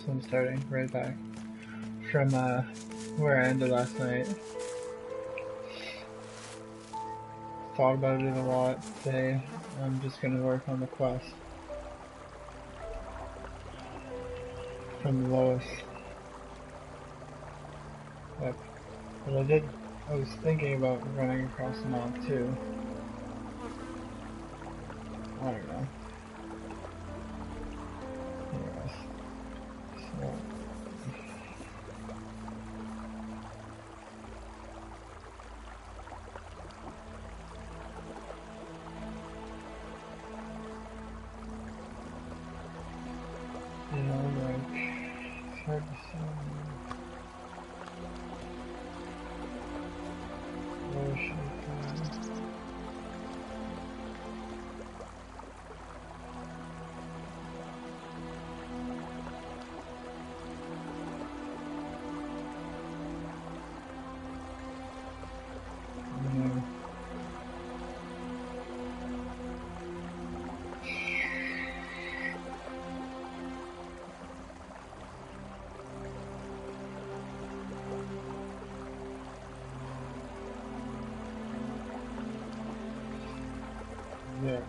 So I'm starting right back from where I ended last night. Thought about it a lot today. I'm just gonna work on the quest from the lowest. Yep. But I was thinking about running across the map too. I don't know. Anyways. So. You know, like, it's hard to see. Where should I go? Yeah.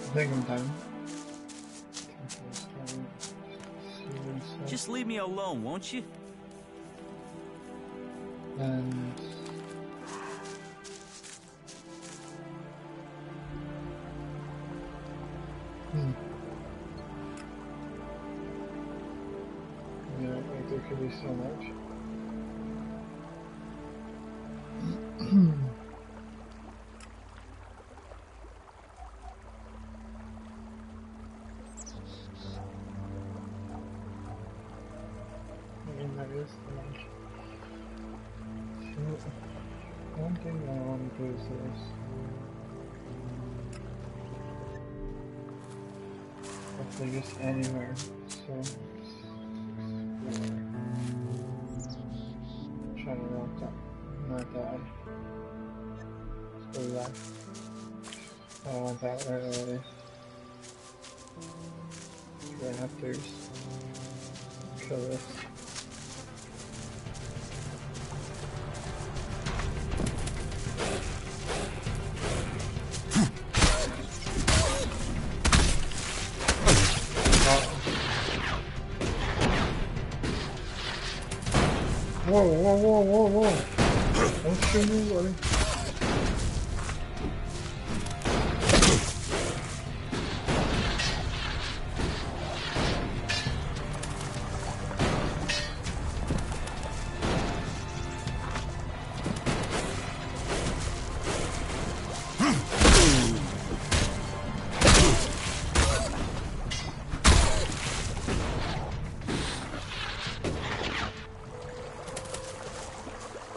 I think I'm done. Just leave me alone, won't you? And yeah, like there could be so much. I mean, that is so much. So, one thing I want to do is this. Hopefully just anywhere. So, try to not die. Let's go left. I want that right already. Raptors. Kill this. Whoa, whoa, whoa, whoa, whoa. Don't shoot me, buddy.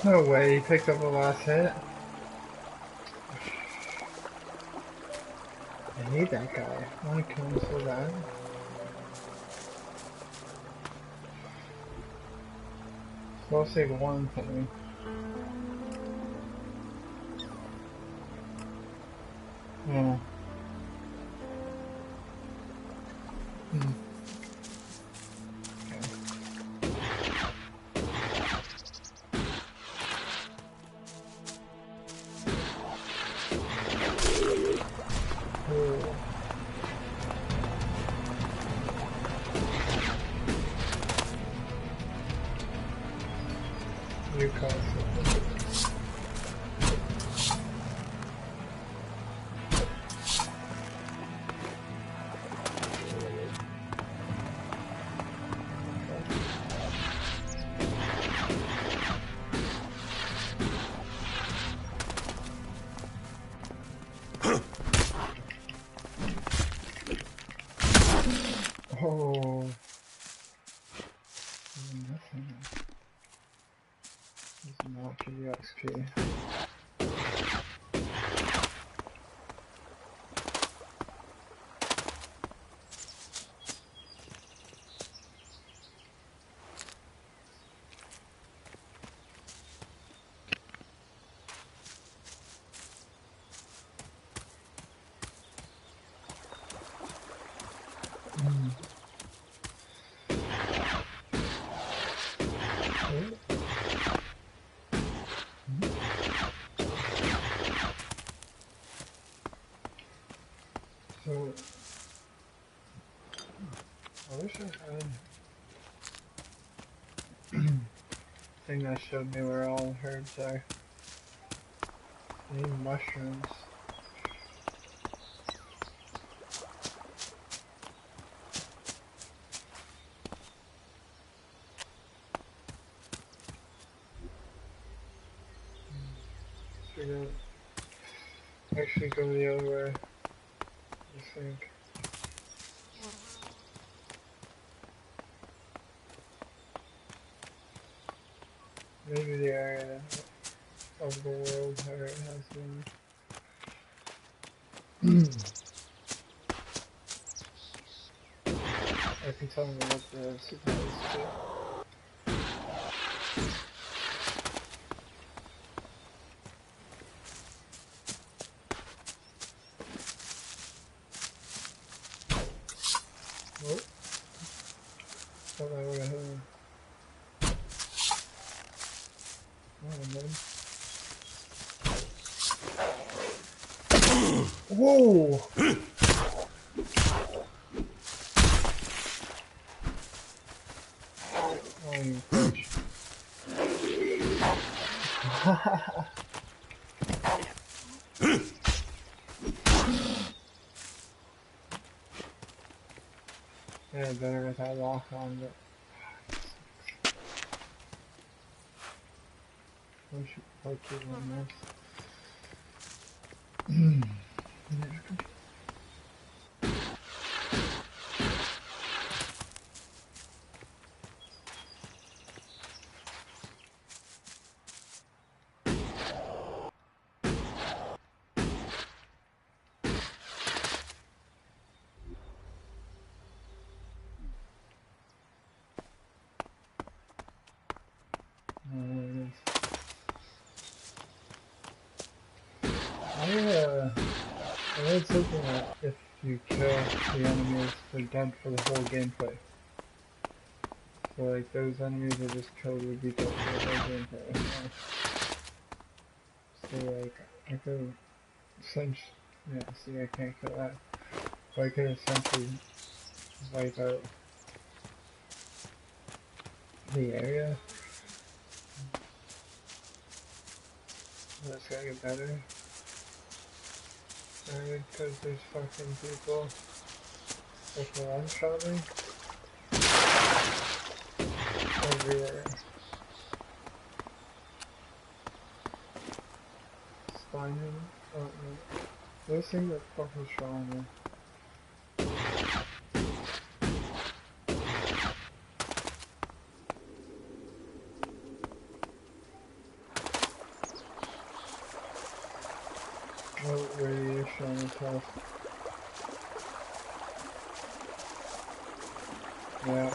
No way, he picked up the last hit. I hate that guy. I want to kill him so bad. So I'll save one thing. Yeah. New concept. Oh, nothing. Does not give you XP. So, I wish I had thing that showed me where all the herbs are. I need mushrooms. Should I actually go the other way? I think. Maybe the area of the world where it has been. I can tell me what the supplies do. Oh, thought I would have hit him. Whoa! Oh, you bitch. Yeah, better with that lock on, but we should probably keep on this. I read something that if you kill the enemies, they're dead for the whole gameplay. So like those enemies are just killed would be dead for the whole gameplay. So like I could essentially, yeah, see I can't kill that. But I could essentially wipe out the area. That's gotta get better. Because there's fucking people with the one-shot me everywhere. Spine him? Oh no. Those things are fucking strong, man. Oh, radiation on his health. Yeah.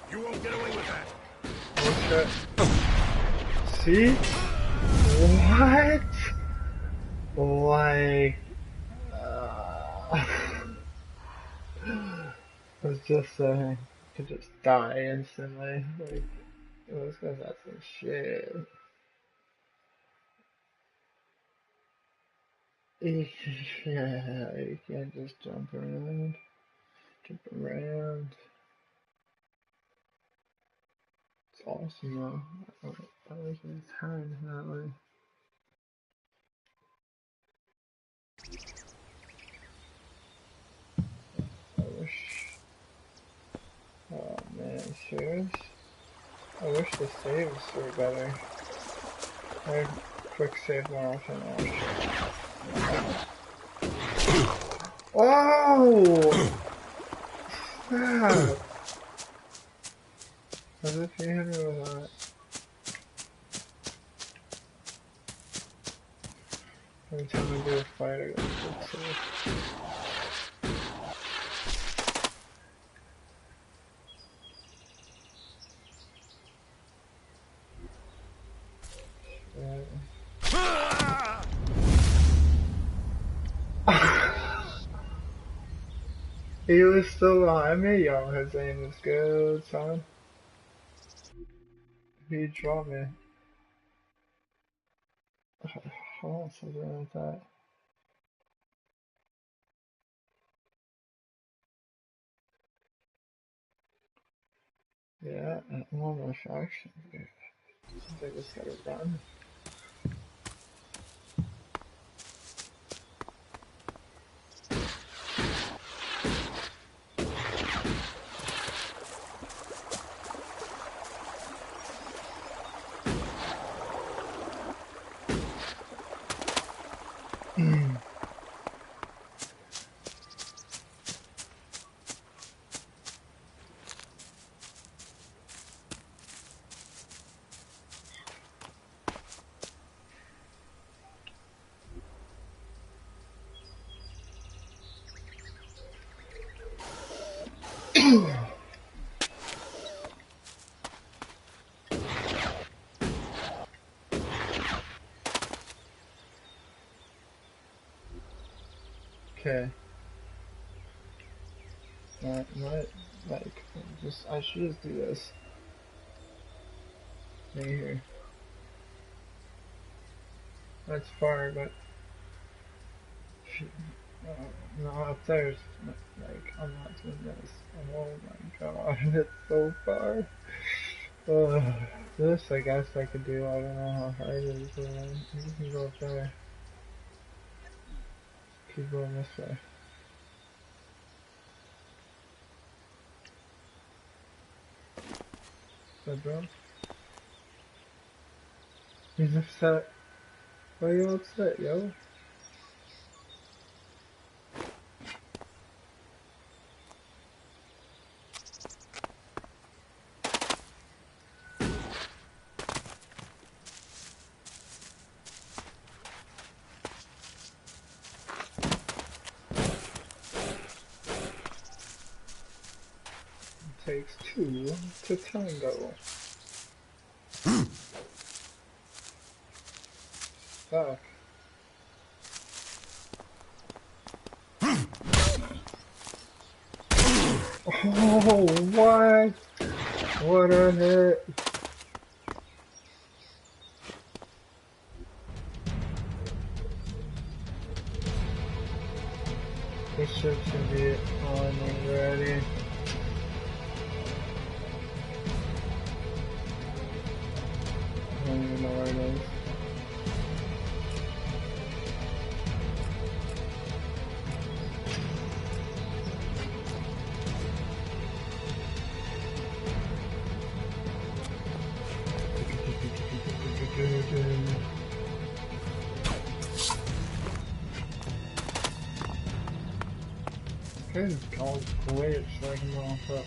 You won't get away with that. Oh shit. See? What? Like... I was just saying, could just die instantly. Like, this guy's got some shit. Yeah, you can't just jump around. Jump around. It's awesome though. I like his hand that way. I wish. Oh man, serious? I wish the saves were better. I quick save more often. Oh! Stop! As if you hit me with that. Every time I do a fight, I gotta quick save. He was still on me, yo. His aim is good, son. He dropped me. Oh, something like that. Yeah, I'm on my faction, dude. I just gotta run. Okay. Not like just I should just do this. Right here. That's far, but no, up there's like I'm not doing this. Oh my god, it's so far. This I guess I could do. I don't know how hard it is. You can go up there. Keep going this way. Is that bro? He's upset. Why are you upset, yo? It takes two to tango. Fuck. Oh, what? What a hit. This ship should be on already. I don't even know where it is. Okay, just call it glitch so I can walk up.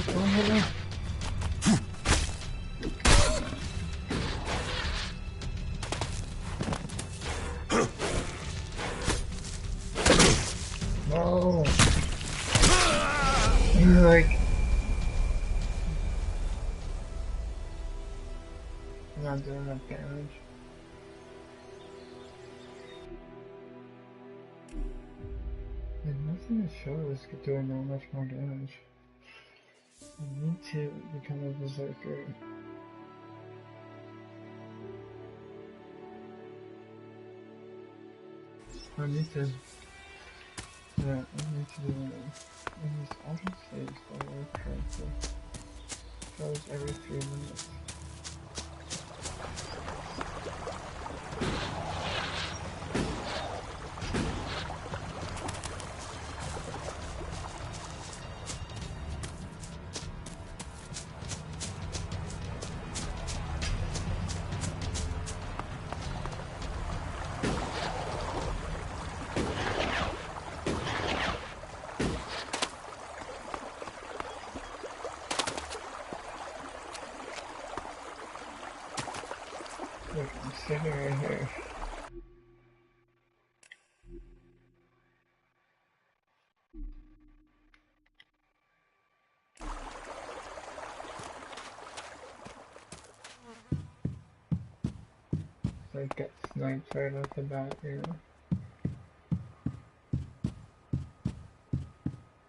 Don't hit me. No. You're like, I'm not doing enough damage. There's nothing to show us doing that much more damage. I need to become a berserker. I need to. Yeah, I need to do these auto saves that work correctly. Shows every 3 minutes. Look, I'm sitting right here. like get sniped right off the bat, you know.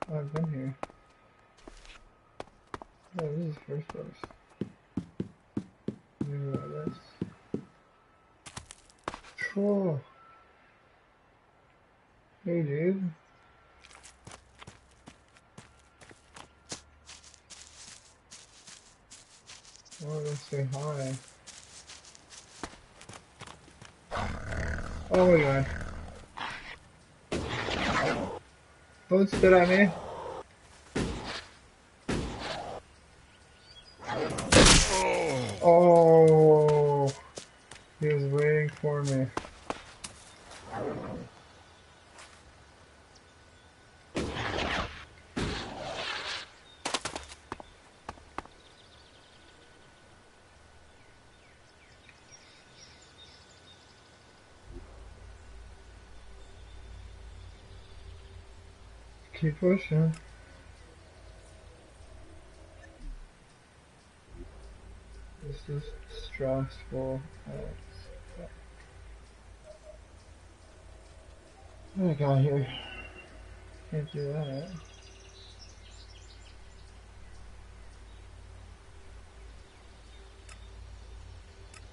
Oh, I've been here. Oh, this is first place. Maybe like this. Troll. Hey, dude. Oh, let's say hi. Oh my god. Don't spit at me. Oh, he was waiting for me. Keep pushing. This is stressful. What I got here? Can't do that.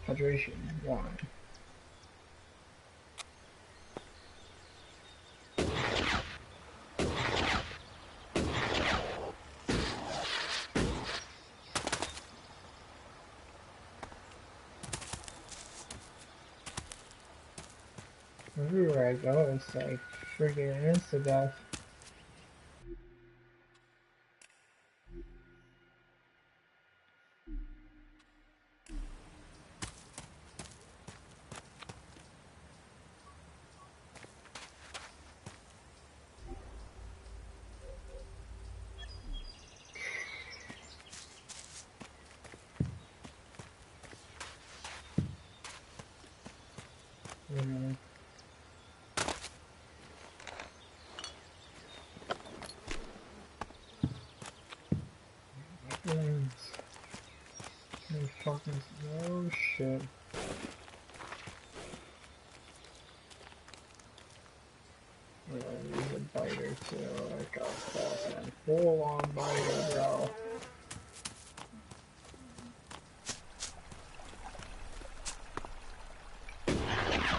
Hydration, 1. Everywhere I go, it's like freaking insta-death. Fucking oh shit. I use a biter too, like a boss and full on biter, bro.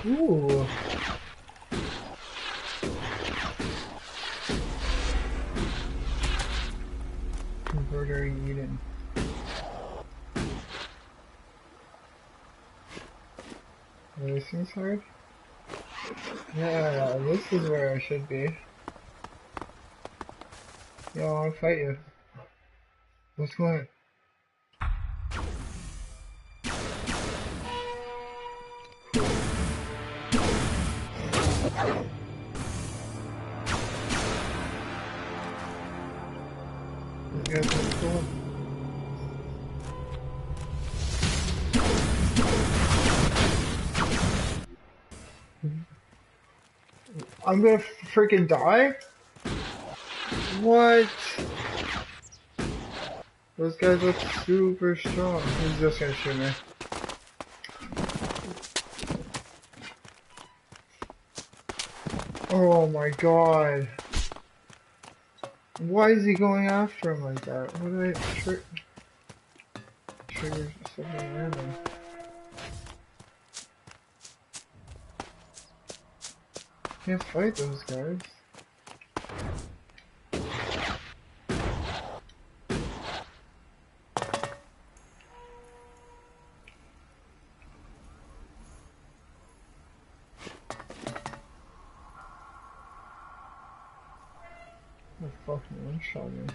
Ooh. Converter Eden. This seems hard. Yeah, this is where I should be. Yo, I'll fight you. What's going on? This guy's so cool. I'm gonna freaking die? What? Those guys look super strong. He's just gonna shoot me. Oh my god. Why is he going after him like that? What did I trigger something random? Can't fight those guys. Oh, fucking one-shot me.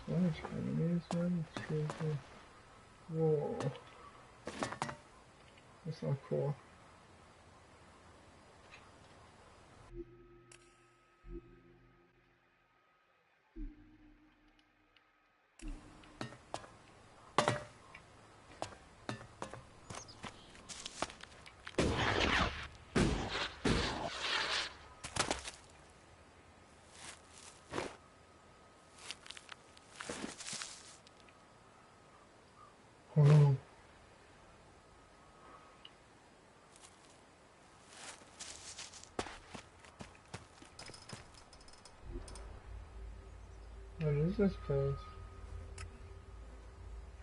So much enemies, man. It's crazy. Whoa. That's not cool. Oh. What is this place?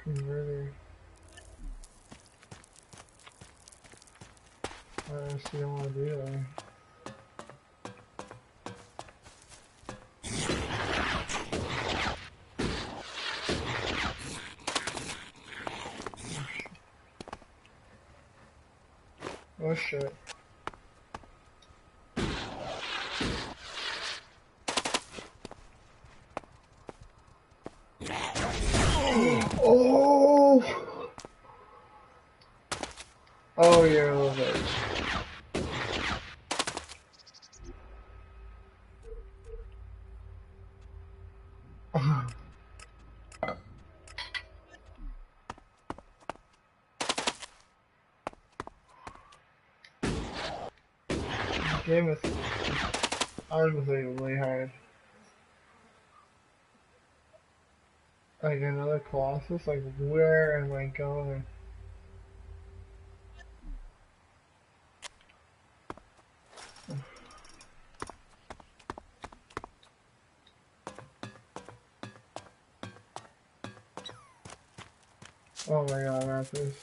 Converter. I actually don't want to do that. Oh shit. Oh! Oh, you're a little bit. This game is unbelievably hard. Like another Colossus? Like, where am I going? Oh my god, Raptors.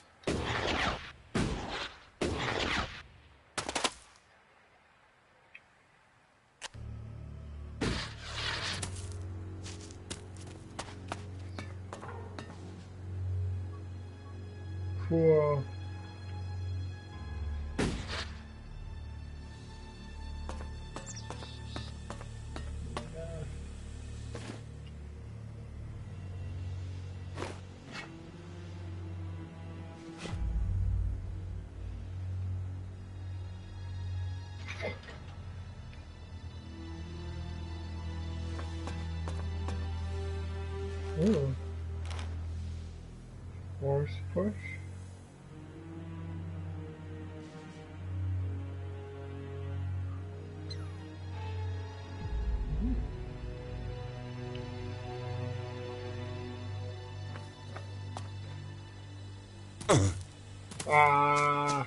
Cool. Ooh. Force push? Ah.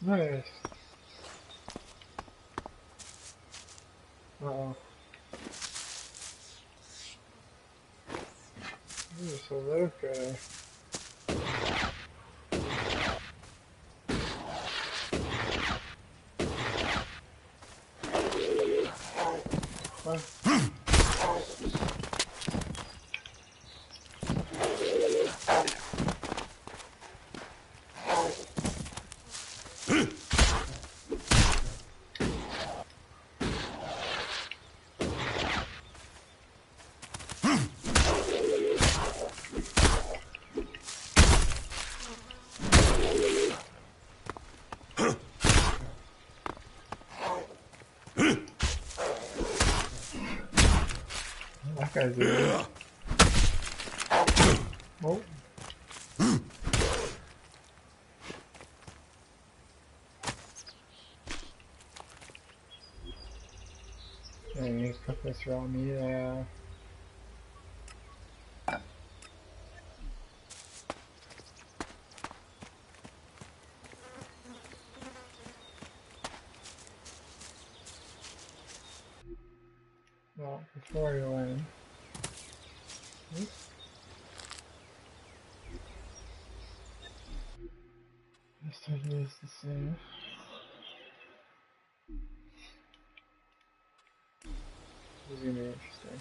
Nice. Uh-oh. This is so okay. What? That guy's weird. Oh. Yeah, you put this around me there. Well, before you win. Oops. This time is the same. This is gonna be interesting.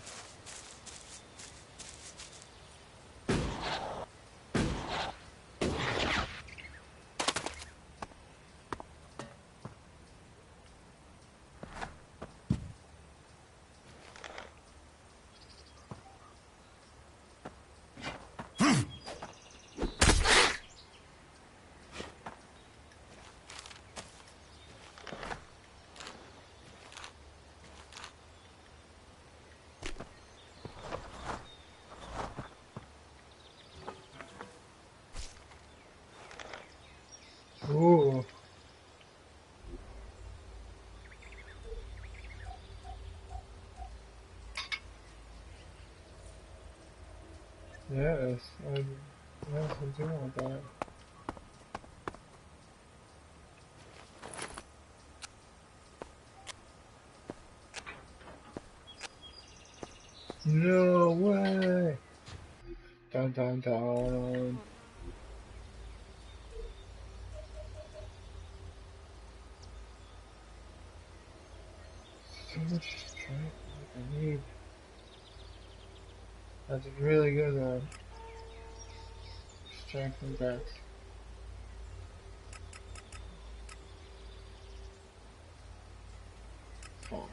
Yes, yes, I do want that. No way! Dun dun dun. So much strength I need. That's really good strength and dex. Fuck.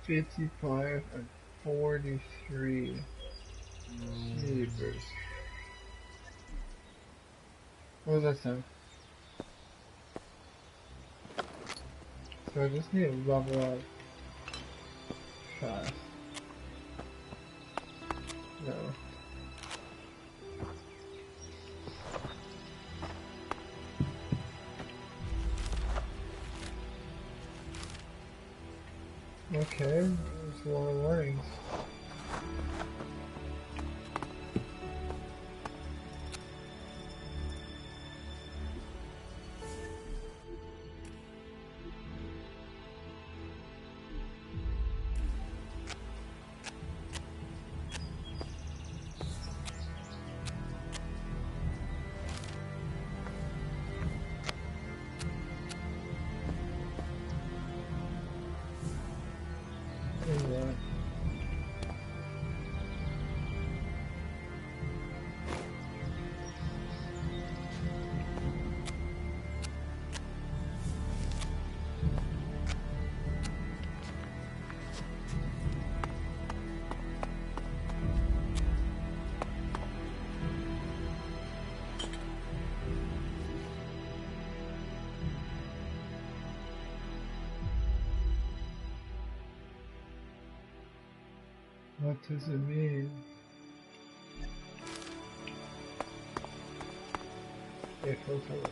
$55 and 43. Jeepers. What was that sound? So I just need to level up fast. No. Okay, there's a lot of warnings. Anyway. What does it mean? April to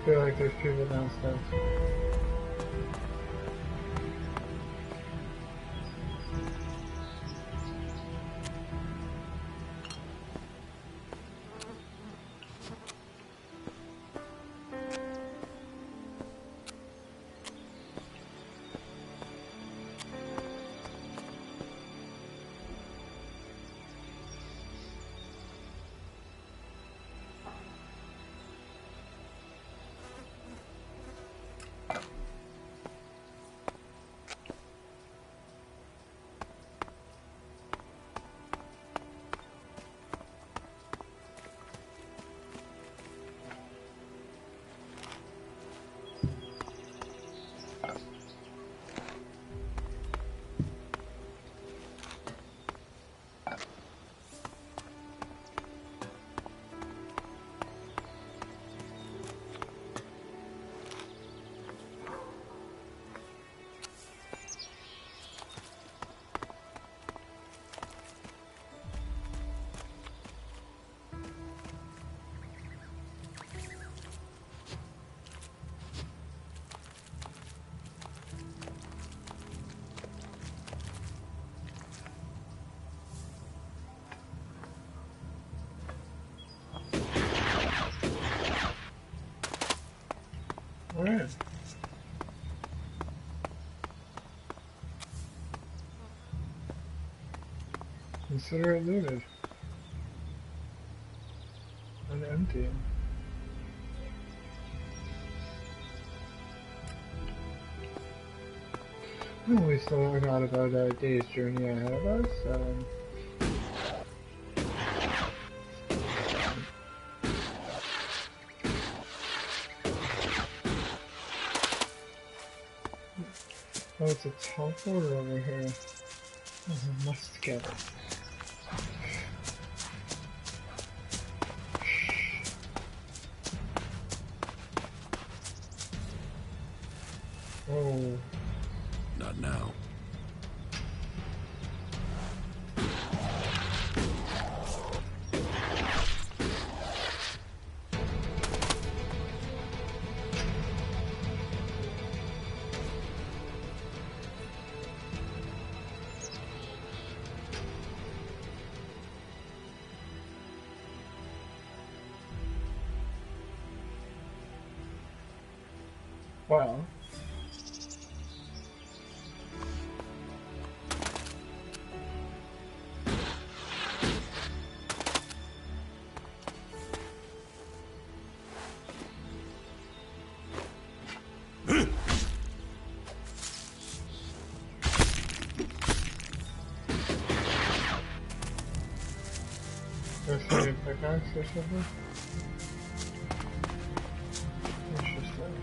I feel like there's people downstairs. Alright. Consider it looted. And empty. Oh, we still forgot about our day's journey ahead of us. Oh, it's a teleporter over here. Oh, I must get it. Oh. Not now. Well. There's a pickaxe or something? Interesting.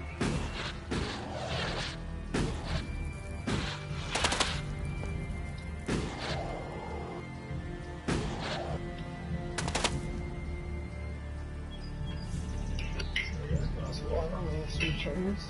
I got a glass of water on these two chairs.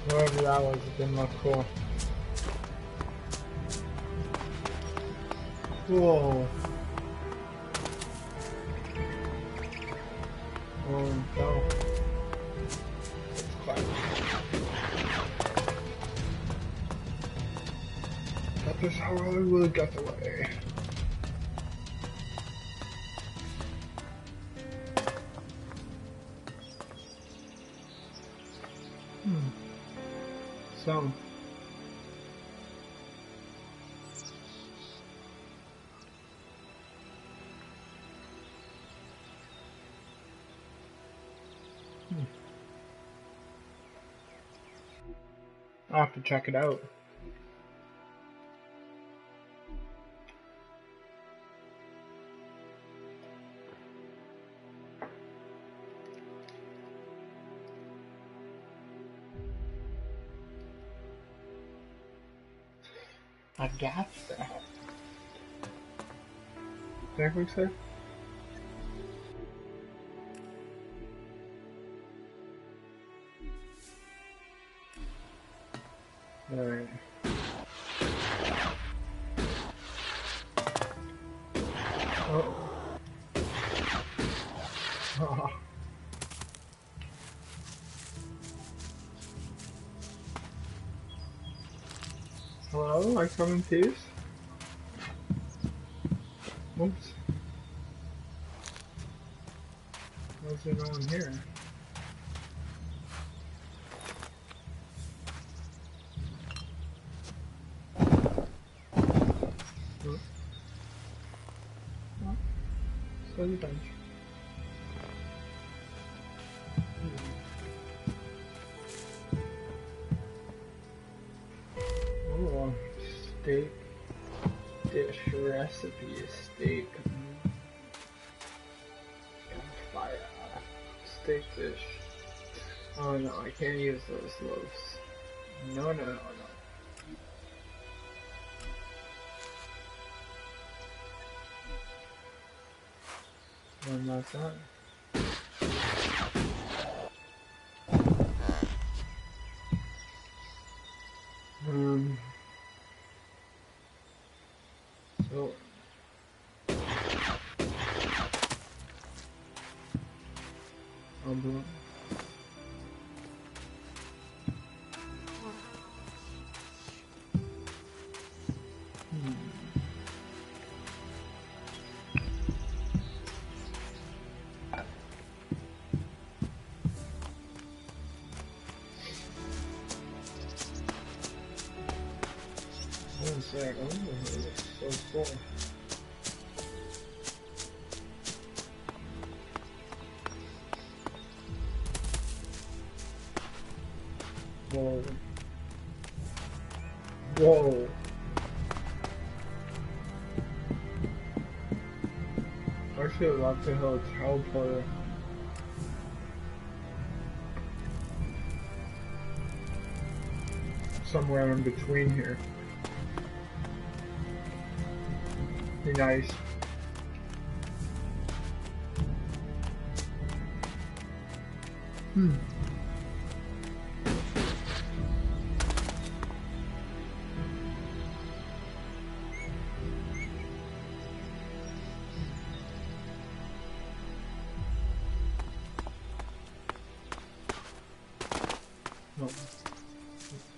Whatever that was, it didn't look cool. Whoa. Oh no. It's quiet. That is how I will get away. So. I'll have to check it out. I got that. Exactly, sir? Alright. Oh. Oh. Hello, I come in peace? Oops. What's there no one here? Oh. Study bench. Oh, steak dish recipe, steak. Fire. Steak dish. Oh no, I can't use those loaves. No, no, no, no. One last time. So. I'll do it. like, oh, this is so cool. Whoa. Whoa. Actually, I'd love to have a teleporter. Somewhere in between here. Be nice. No.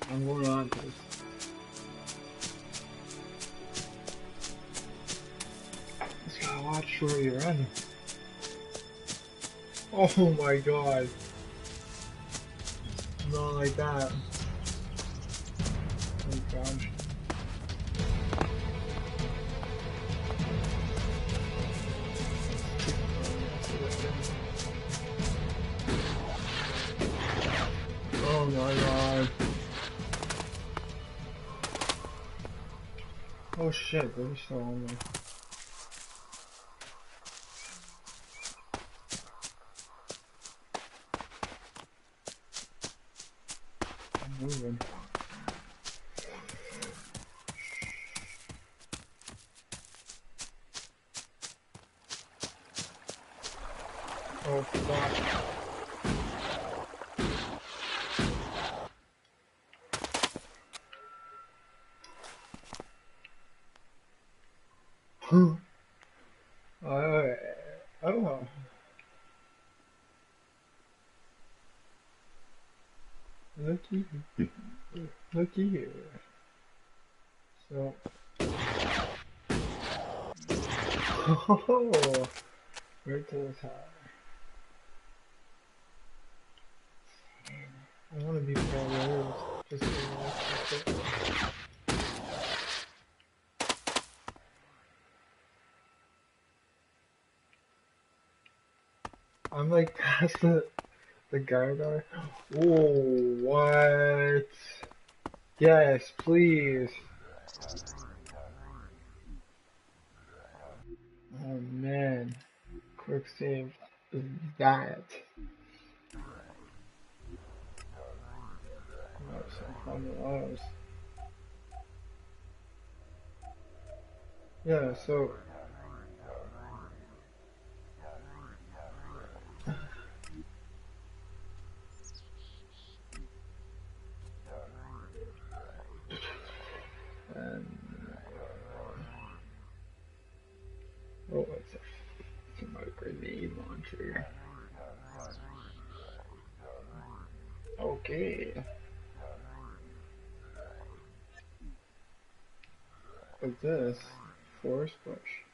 I'm going on to this. Just gotta watch where you're running. Oh my god. Not like that. Oh gosh. Oh my god. Oh shit, they're still on there. I'm moving. Oh fuck. Oh. Looky. Looky here. So. Oh. Right to the top. I want to be followers. Just to watch it. I'm like past the guard bar. Oh, what? Yes, please. Oh man, quick save is that. That's $100. Yeah, so. And, oh, it's a grenade launcher. Okay. What's this? Force push.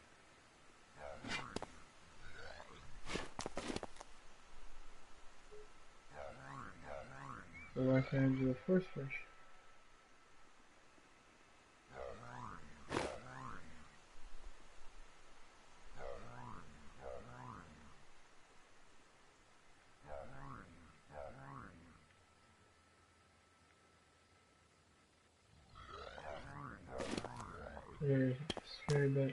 So why can't I do a force push? There's scary bitch.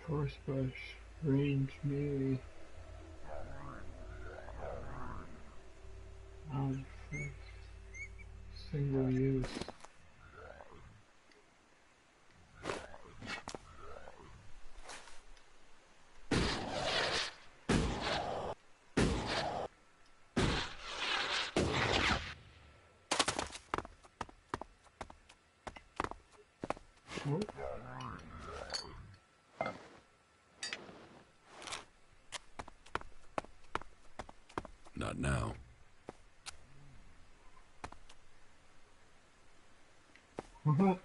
Force push. Range melee. Single use. Oh. Not now. What?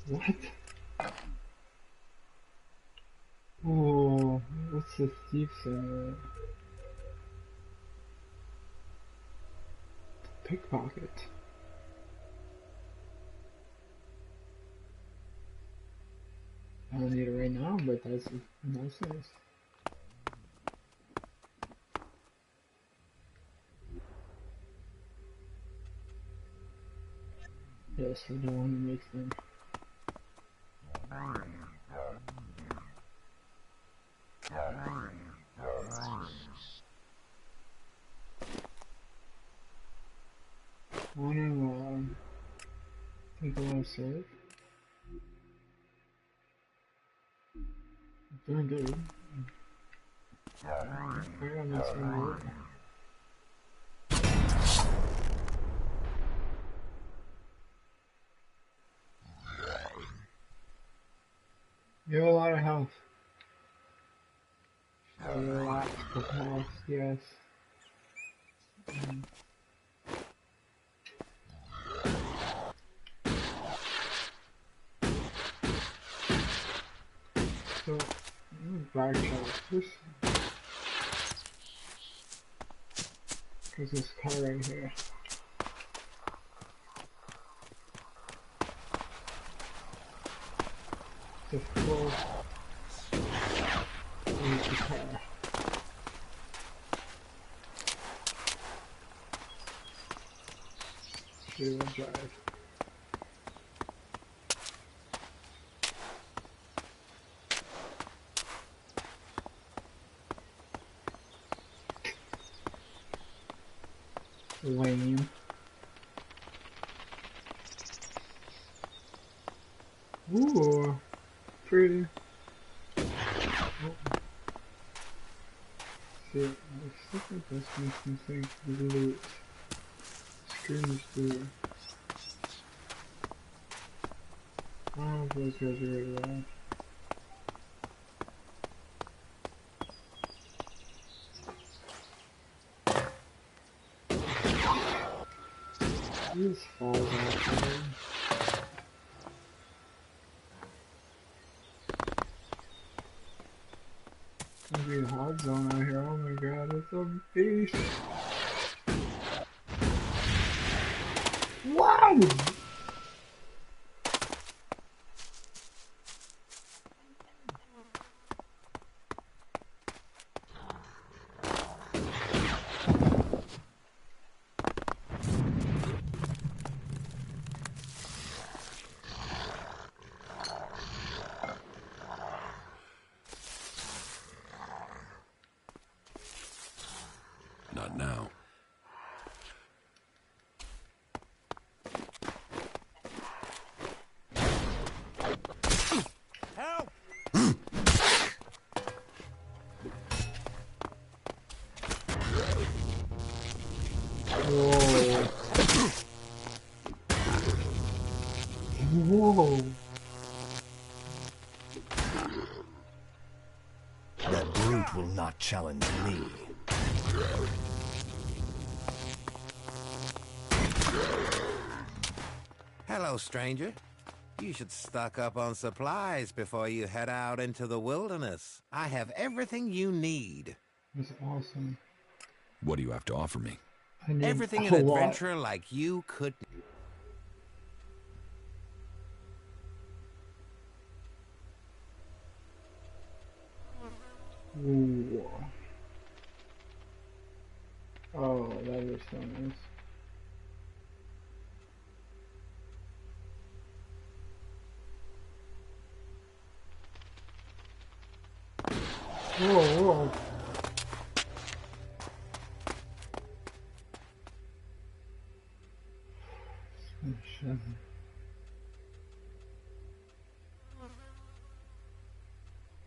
What? the thief thing? Pickpocket. I don't need it right now, but that's nice. Yes, I don't want to make them. I think I want to save. Doing good. I got this one. You have a lot of health. A lot of health, yes. So, back this. Because this car right here. The full. Here's the car. She will drive. Lame. Ooh, pretty. Oh. See, the stuff like this makes me think loot. Screams through. I don't know if those guys are really loud. He just falls out there. It's gonna be a hot zone out here. Oh my god, it's a beast. Wow! Not now. Help! Whoa. Whoa. That brute will not challenge me. Hello, stranger. You should stock up on supplies before you head out into the wilderness. I have everything you need. That's awesome. What do you have to offer me? I need Everything a an lot. adventurer like you could... Ooh. Oh, that is so nice. Whoa, whoa. Shit.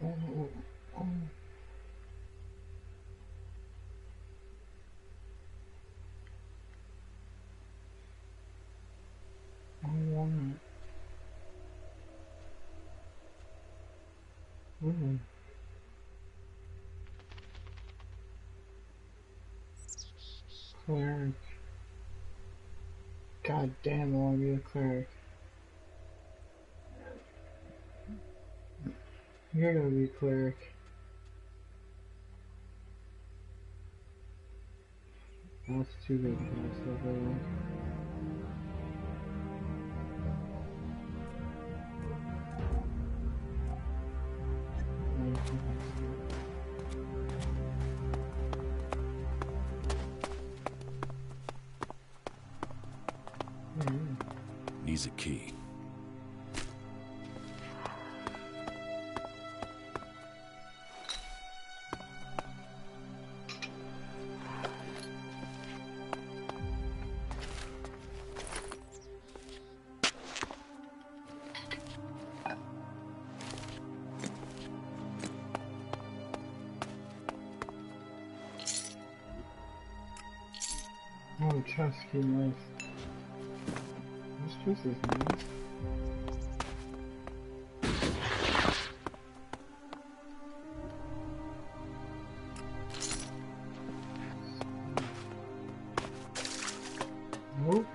Oh, oh, oh. I want it. Ooh. Cleric. God damn, I want to be a cleric. You're gonna be cleric. That's too big for myself, though. Needs a key. Oh, chest key, nice. This chest is nice. Nope.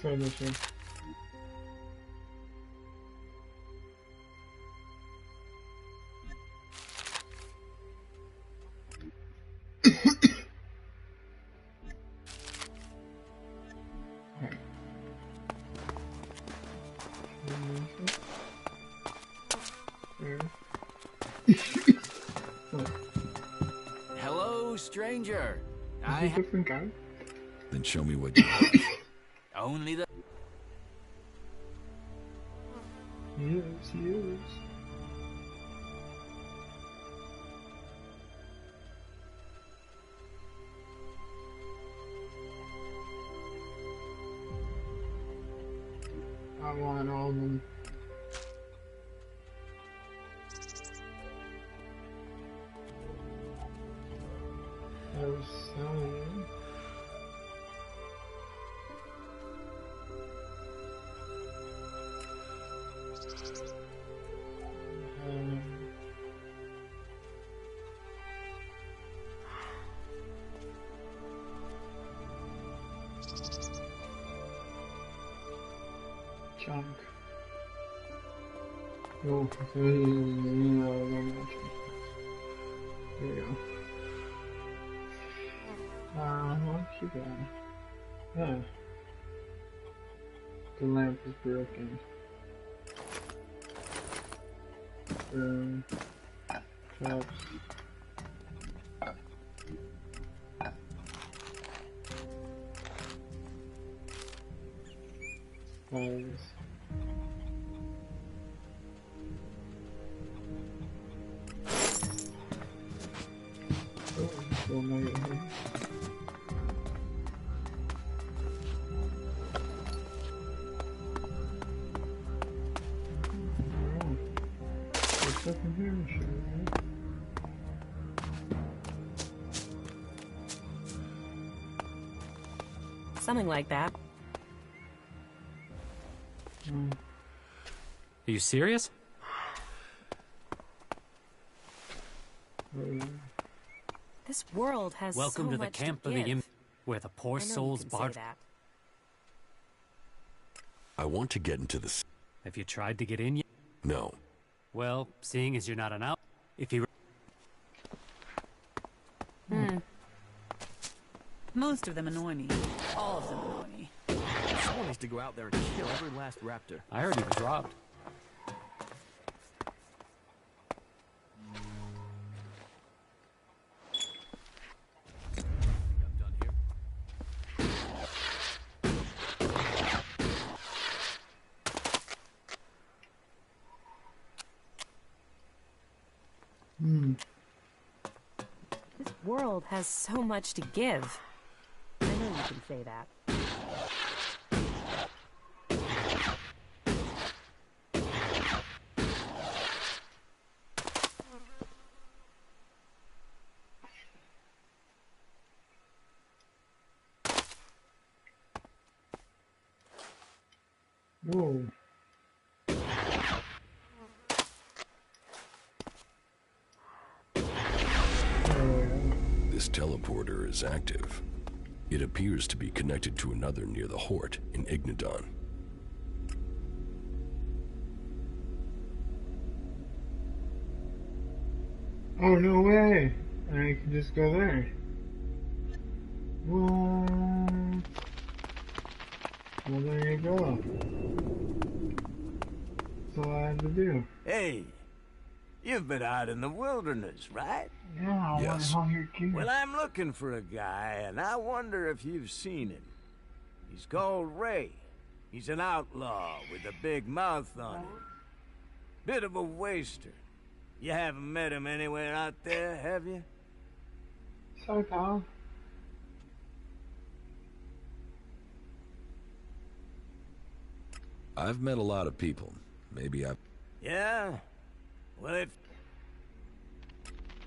Try this one. Hello, stranger. Is he a different guy? Then show me what you have. Only the... He is. I want all of them. I was selling. Junk. Oh, very much. There we go. What you got? Yeah. The lamp is broken. Cups. Fires. Oh, still not yet here. Oh, there's nothing here, sure, right? Something like that. Are you serious? This world has Welcome so to the much camp to of give. the where the poor I know souls you can say barred. that. I want to get into this. Have you tried to get in yet? No. Well, seeing as you're not an out, if you Most of them annoy me. All of them annoy me. Someone needs to go out there and kill every last raptor. I heard he was robbed. I'm done here. This world has so much to give. I know you can say that. Whoa. teleporter is active. It appears to be connected to another near the Hort in Ignadon. Oh, no way! I can just go there. What? Well, there you go. That's all I had to do. Hey, you've been out in the wilderness, right? Yeah, I Yes. wonder how your kid. Well, I'm looking for a guy, and I wonder if you've seen him. He's called Ray. He's an outlaw with a big mouth on him. Bit of a waster. You haven't met him anywhere out there, have you? Sorry, pal. I've met a lot of people. Maybe I've... Yeah? Well,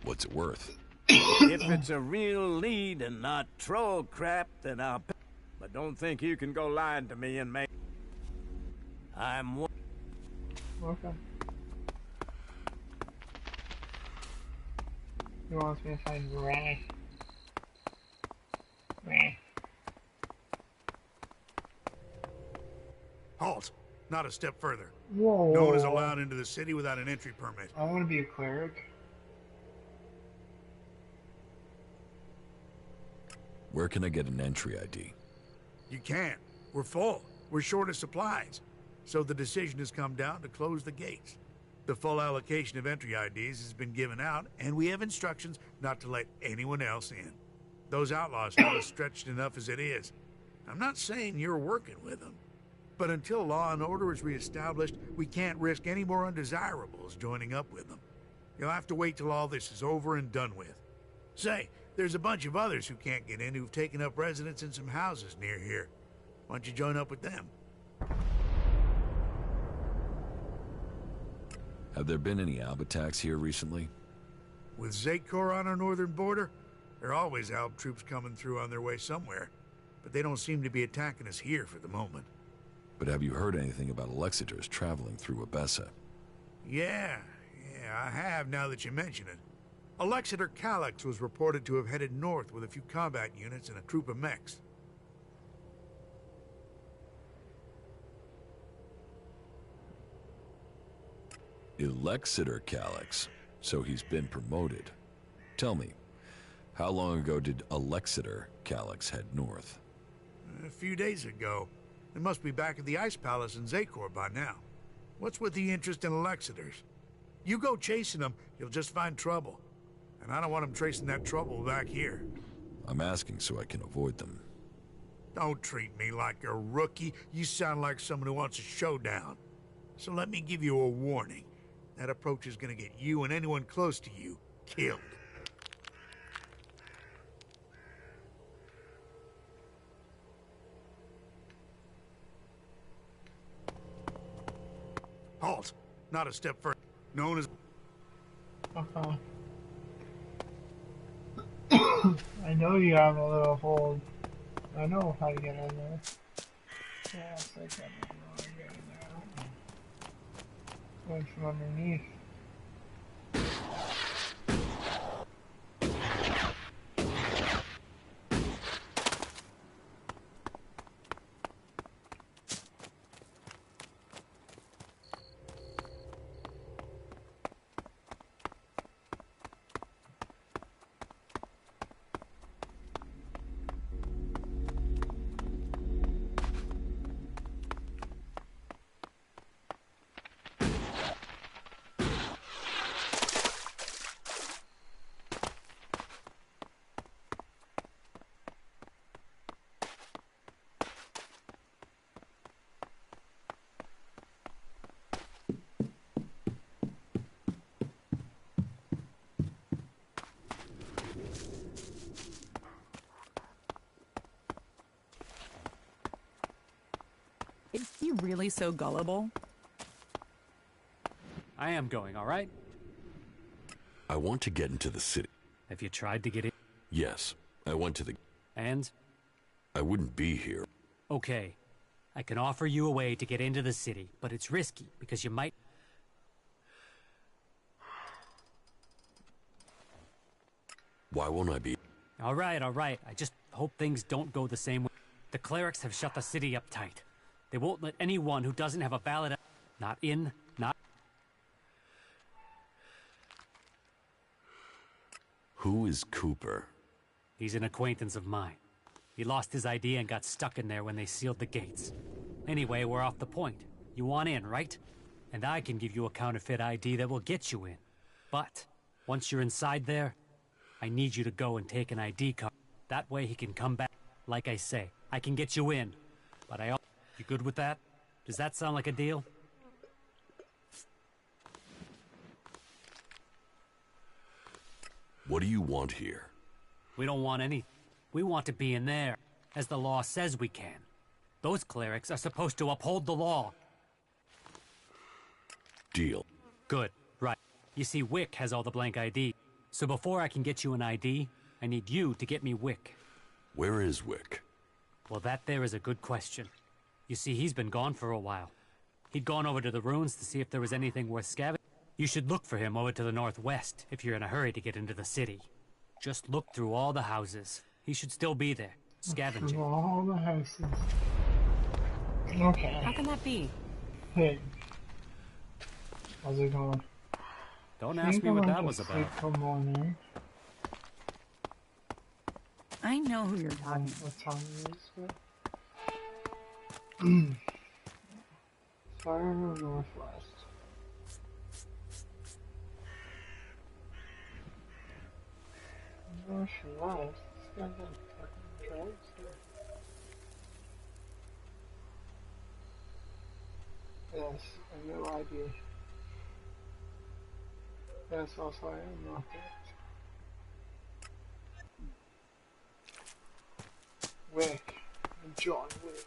What's it worth? if it's a real lead and not troll crap, then I'll pay. But don't think you can go lying to me and make... I'm... Okay. He wants me to find Ray. Ray. Halt! Not a step further. Whoa. No one is allowed into the city without an entry permit. I want to be a cleric. Where can I get an entry ID? You can't. We're full. We're short of supplies. So the decision has come down to close the gates. The full allocation of entry IDs has been given out, and we have instructions not to let anyone else in. Those outlaws have us stretched enough as it is. I'm not saying you're working with them, but until law and order is reestablished, we can't risk any more undesirables joining up with them. You'll have to wait till all this is over and done with. Say, there's a bunch of others who can't get in who've taken up residence in some houses near here. Why don't you join up with them? Have there been any Alb attacks here recently? With Zakor on our northern border, there are always Alb troops coming through on their way somewhere, but they don't seem to be attacking us here for the moment. But have you heard anything about Alexiters traveling through Abessa? Yeah, I have now that you mention it. Alexiter Calyx was reported to have headed north with a few combat units and a troop of mechs. Alexiter Calyx. So he's been promoted. Tell me, how long ago did Alexiter Calyx head north? A few days ago. They must be back at the Ice Palace in Zakor by now. What's with the interest in Alexiters? You go chasing them, you'll just find trouble. And I don't want them tracing that trouble back here. I'm asking so I can avoid them. Don't treat me like a rookie. You sound like someone who wants a showdown. So let me give you a warning. That approach is gonna get you and anyone close to you killed. Halt! Not a step further. Known as... I know you have a little hold. I know how to get in there. Yeah, it's like I don't know how to get in there. Going from underneath. Is he really so gullible? I am going, all right? I want to get into the city. Have you tried to get in? Yes, I went to the... And? I wouldn't be here. Okay. I can offer you a way to get into the city, but it's risky because you might... Why won't I be... All right. I just hope things don't go the same way. The clerics have shut the city up tight. They won't let anyone who doesn't have a valid... Not in, not... Who is Cooper? He's an acquaintance of mine. He lost his ID and got stuck in there when they sealed the gates. Anyway, we're off the point. You want in, right? And I can give you a counterfeit ID that will get you in. But, once you're inside there, I need you to go and take an ID card. That way he can come back. Like I say, I can get you in. But You good with that? Does that sound like a deal? What do you want here? We don't want any. We want to be in there, as the law says we can. Those clerics are supposed to uphold the law. Deal. Good. Right. You see, Wick has all the blank ID. So before I can get you an ID, I need you to get me Wick. Where is Wick? Well, that there is a good question. You see, he's been gone for a while. He'd gone over to the ruins to see if there was anything worth scavenging. You should look for him over to the northwest if you're in a hurry to get into the city. Just look through all the houses. He should still be there, scavenging. Through all the houses. Okay. How can that be? Hey. How's it going? Don't ask me what that was about. Till morning. I know who you're talking about. What time is it? Fire northwest. Northwest? This guy got fucking drugs here. Yes, a new ID. Yes, also I am not that. Wick. John Wick.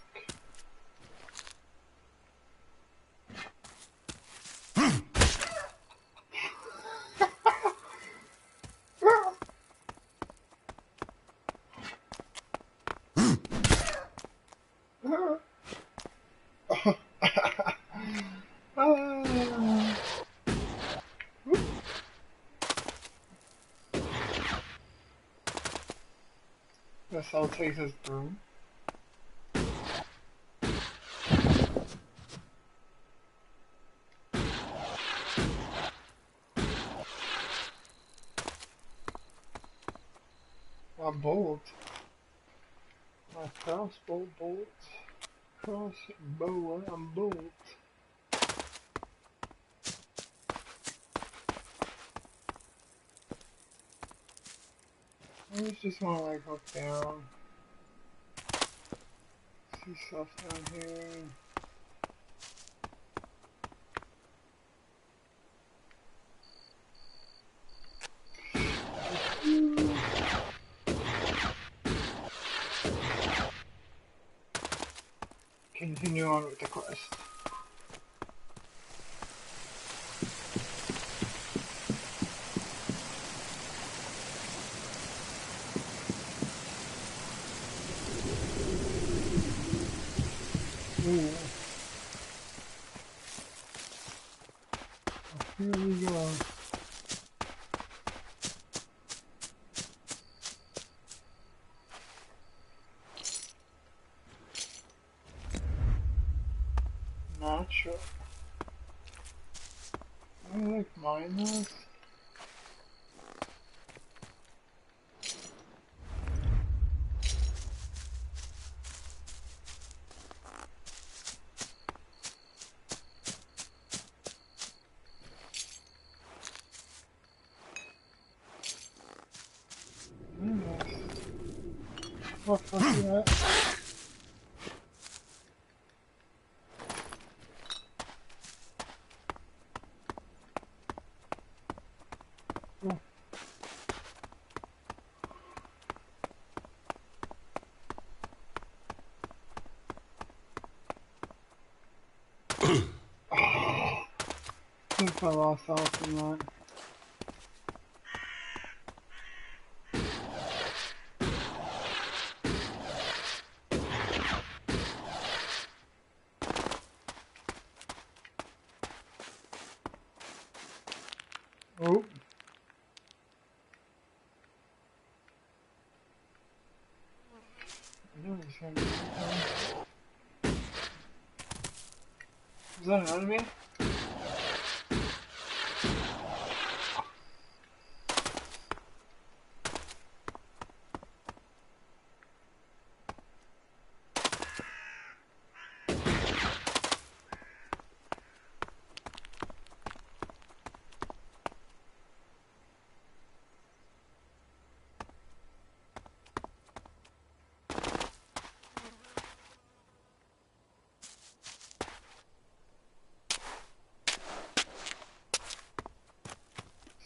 Guess I'll take his broom. A bolt. My crossbow bolt. Crossbow and bolt. I just want to like look down. See stuff down here. Continue on with the quest. Ooh. Here we go. Not sure. I like minus. What the fuck is that? I think I lost all from that. Oh. Is that an enemy?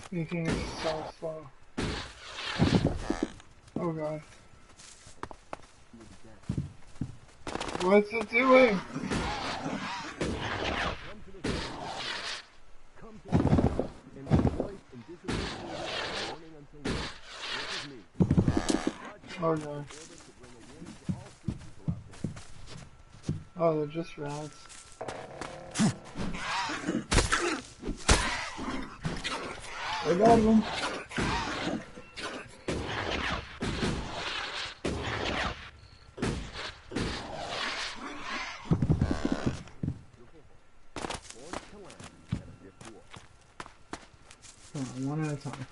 Speaking is so slow. Oh god. What's it doing? Oh no. Oh, they're just rats. I got them. Come on, one at a time.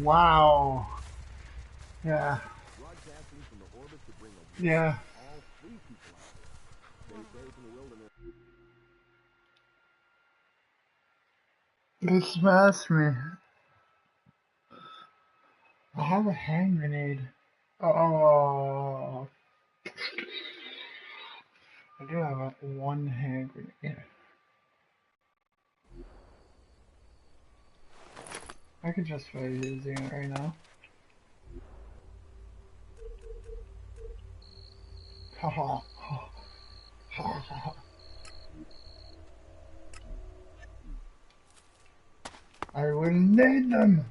Wow. Yeah. Yeah. They smashed me. I have a hand grenade. Oh. I do have a one hand grenade. Yeah. I could just try using it right now. Haha. I will need them.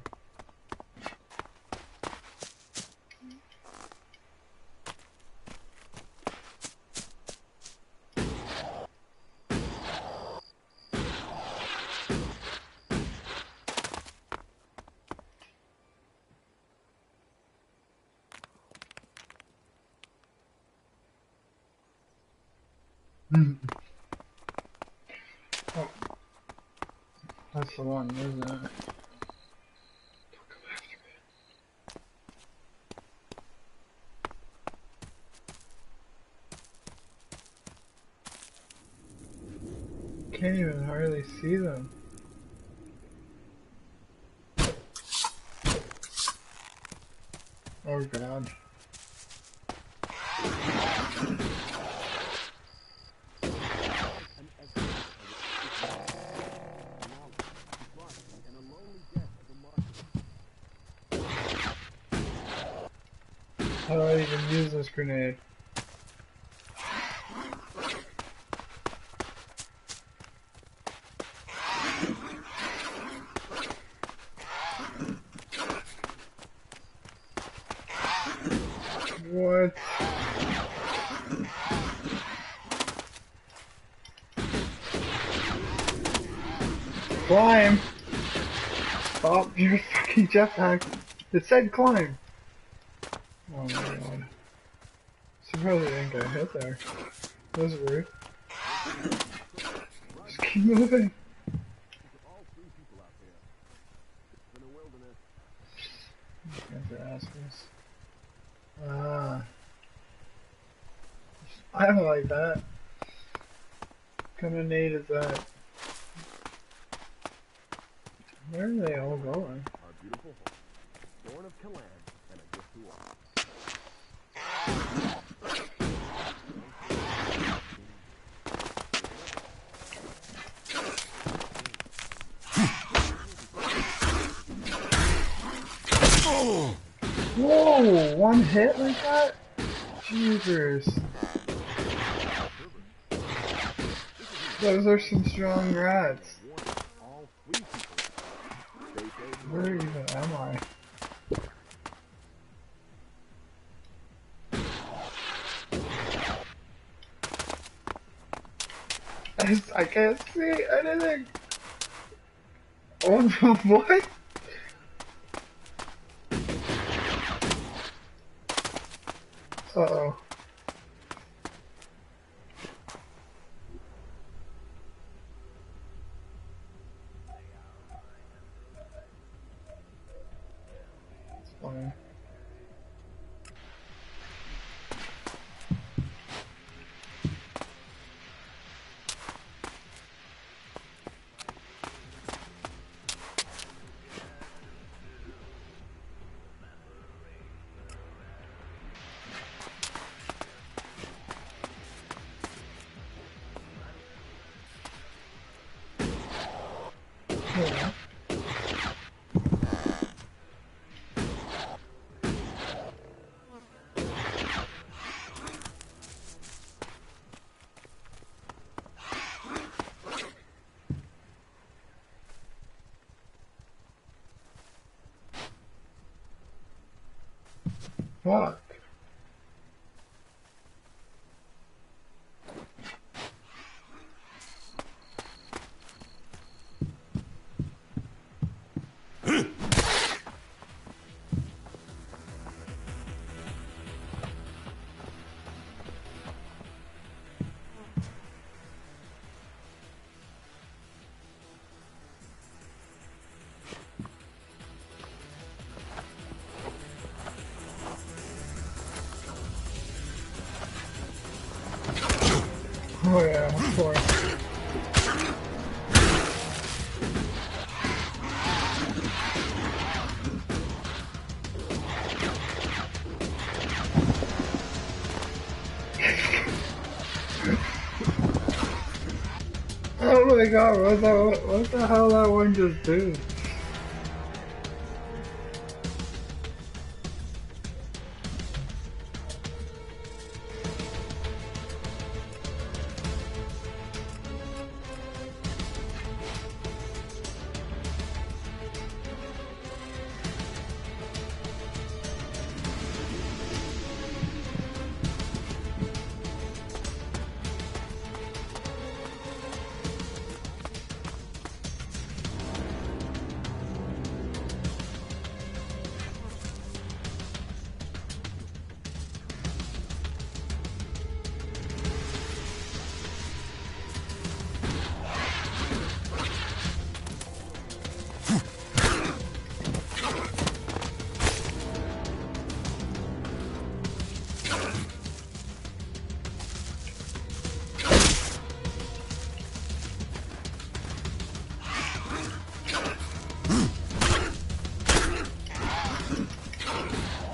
Oh, that's the one, isn't it? Don't come after me. Can't even hardly see them. Oh god. How do I even use this grenade? What? Climb! Oh, your fucking jetpack. It said climb. Oh my god. Surprised I didn't get hit there. That was weird. Just keep moving. These guys are assholes. Ah. I don't like that. What kind of nade is that? Where are they all going? Our beautiful home, born of Kalan and a gift to all. Whoa! One hit like that? Jeepers. Those are some strong rats. Where even am I? I can't see anything. Oh, what? Uh-oh. It's fine. Yeah. Fuck. Oh yeah, of course. Oh my god, what the hell that one just do?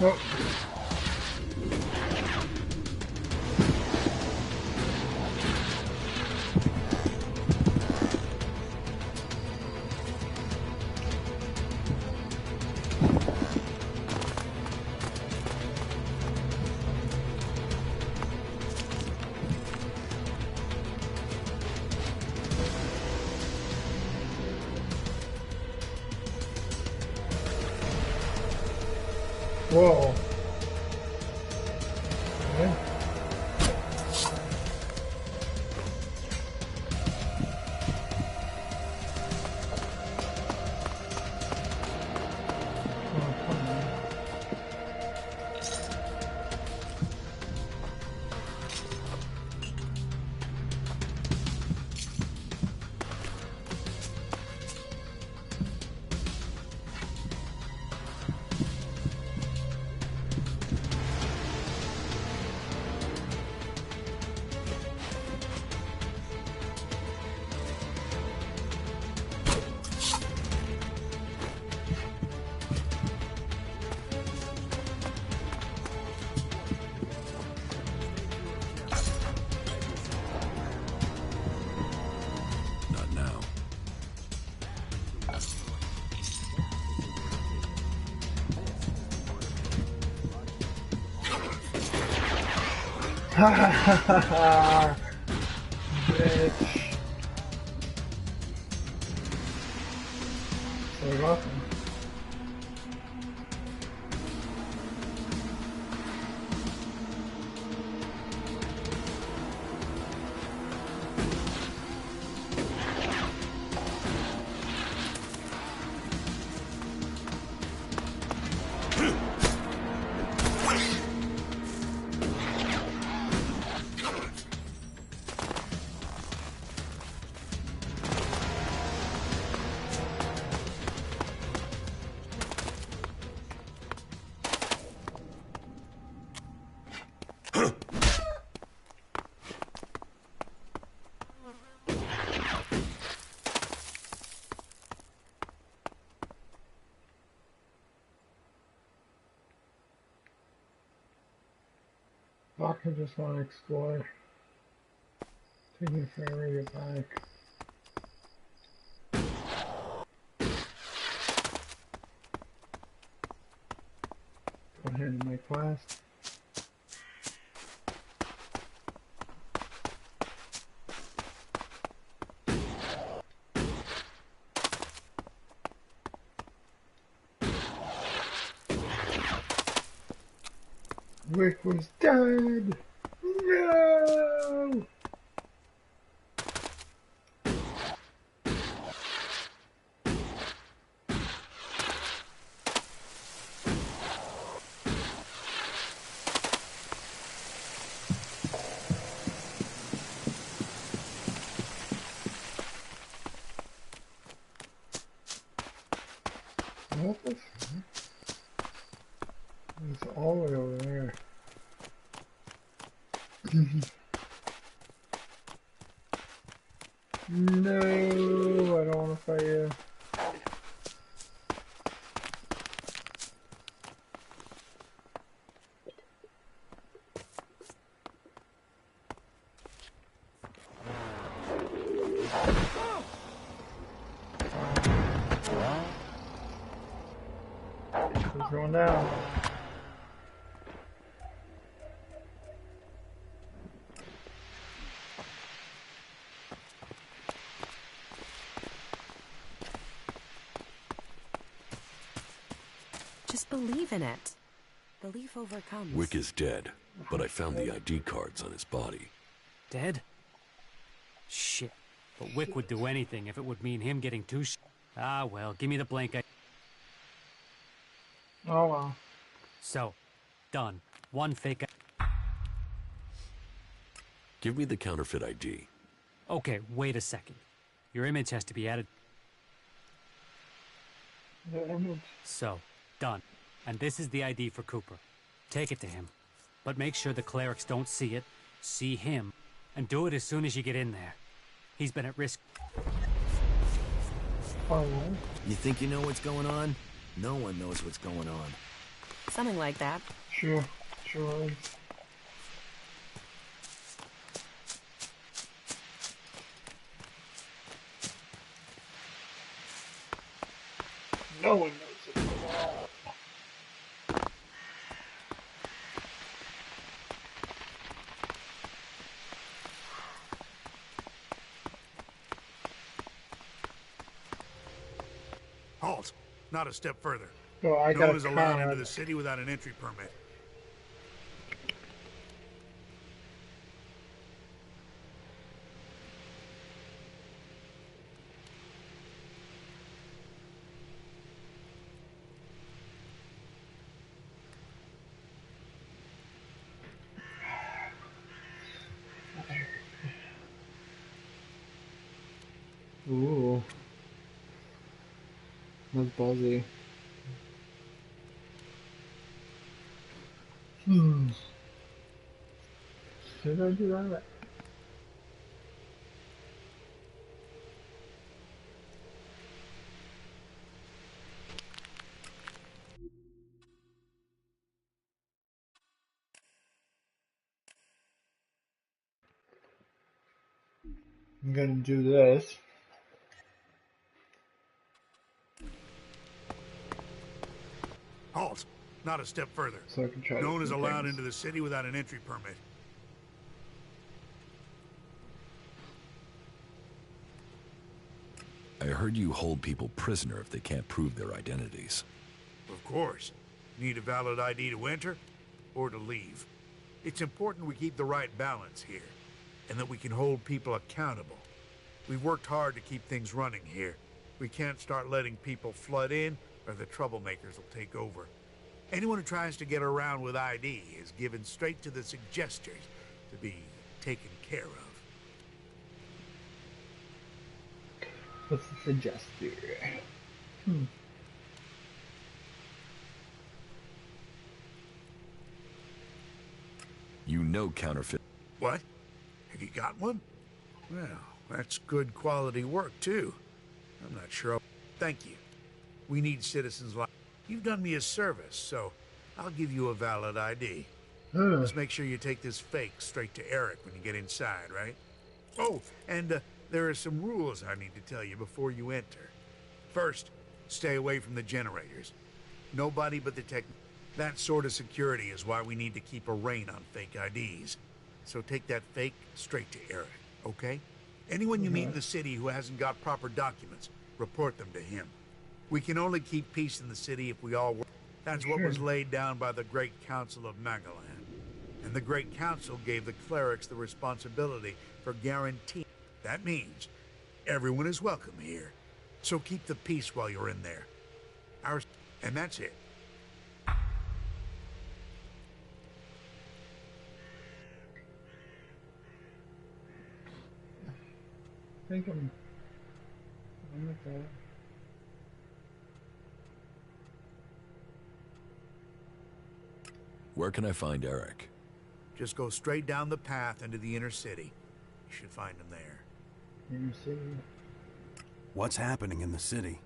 Oh. Whoa. Yeah. Oh, come on. Not now. Ha ha ha ha! Bitch. So welcome. I just want to explore. Taking forever to get back. Go ahead and my quest. Rick was dead! No! What the fuck? It's all the way over there. No, I don't want to fight you. Who's going down? Just believe in it. Belief overcomes. Wick is dead, but I found the ID cards on his body. Dead? Shit. But Wick would do anything if it would mean him getting too Ah, well, give me the blank. Oh well. So, done. One fake. Give me the counterfeit ID. Okay, wait a second. Your image has to be added. The image. So, done. And this is the ID for Cooper. Take it to him. But make sure the clerics don't see it, see him, and do it as soon as you get in there. He's been at risk. Oh, You think you know what's going on? No one knows what's going on. Something like that. sure. No one knows it at all. Halt! Not a step further. So I No got one a is allowed into card. the city without an entry permit. Ooh. That's ballsy. Should I do that? I'm gonna do this. Halt! Not a step further. So I can try No to one is do allowed things. into the city without an entry permit. I heard you hold people prisoner if they can't prove their identities. Of course. Need a valid ID to enter or to leave. It's important we keep the right balance here, and that we can hold people accountable. We've worked hard to keep things running here. We can't start letting people flood in, or the troublemakers will take over. Anyone who tries to get around with ID is given straight to the suggesters to be taken care of. What's the suggester? You know counterfeit. What? Have you got one? Well, that's good quality work, too. I'm not sure. Thank you. We need citizens like... You've done me a service, so I'll give you a valid ID. Let's make sure you take this fake straight to Eric when you get inside, right? Oh, and there are some rules I need to tell you before you enter. First, stay away from the generators. Nobody but the tech... That sort of security is why we need to keep a rein on fake IDs. So take that fake straight to Eric, okay? Anyone you meet in the city who hasn't got proper documents, report them to him. We can only keep peace in the city if we all work. That's what was laid down by the Great Council of Magalan. And the Great Council gave the clerics the responsibility for guaranteeing. That means everyone is welcome here. So keep the peace while you're in there. And that's it. I think I'm with that. Where can I find Eric? Just go straight down the path into the inner city. You should find him there. Inner city. What's happening in the city?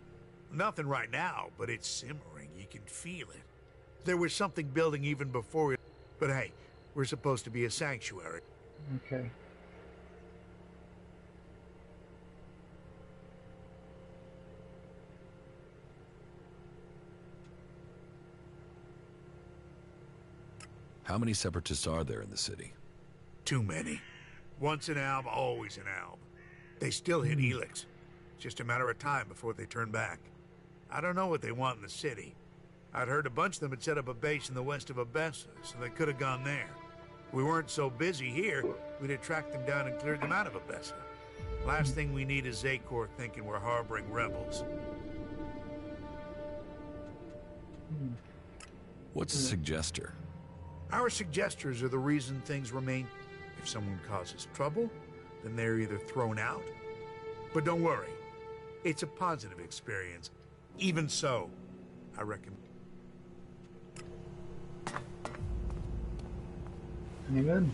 Nothing right now, but it's simmering. You can feel it. There was something building even before it. But hey, we're supposed to be a sanctuary. Okay. How many separatists are there in the city? Too many. Once an alb, always an alb. They still hit Elex. It's just a matter of time before they turn back. I don't know what they want in the city. I'd heard a bunch of them had set up a base in the west of Abessa, so they could have gone there. If we weren't so busy here, we'd have tracked them down and cleared them out of Abessa. Last thing we need is Zakor thinking we're harboring rebels. What's a suggester? Our suggesters are the reason things remain. If someone causes trouble, then they're either thrown out. But don't worry, it's a positive experience. Even so, I recommend. Amen.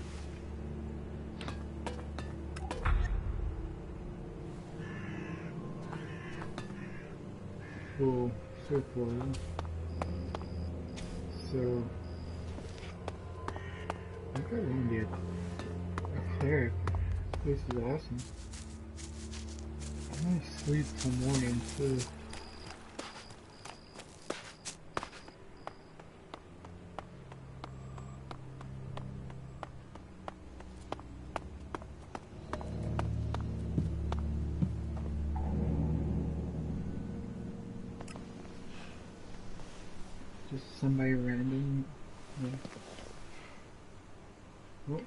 Cool. So cool. So I think I want to be a cleric. This is awesome. I'm gonna sleep till morning too. Just somebody random. Yeah. Oh.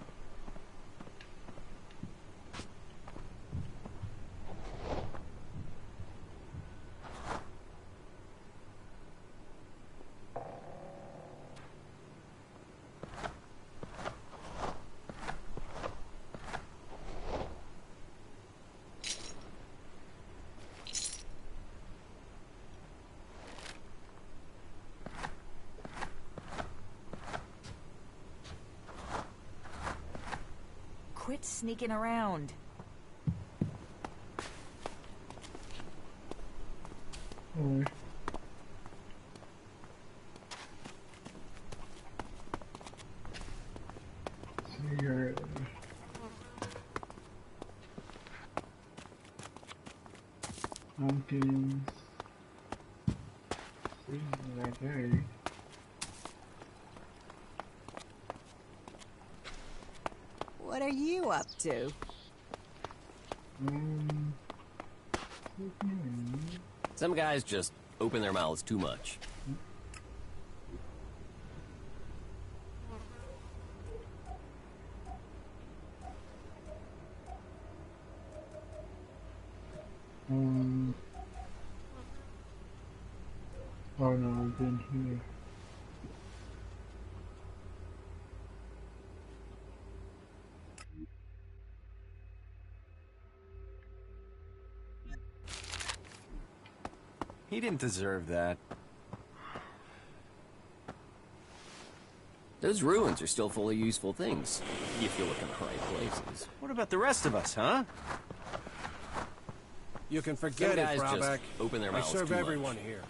Quit sneaking around. Oh. So you're pumpkins. Right there. What are you up to? Some guys just open their mouths too much. Oh no, I've been here. He didn't deserve that. Those ruins are still full of useful things, if you look in the high places. What about the rest of us, huh? You can forget it, Some guys Browback. just open their I mouths serve too everyone much. here.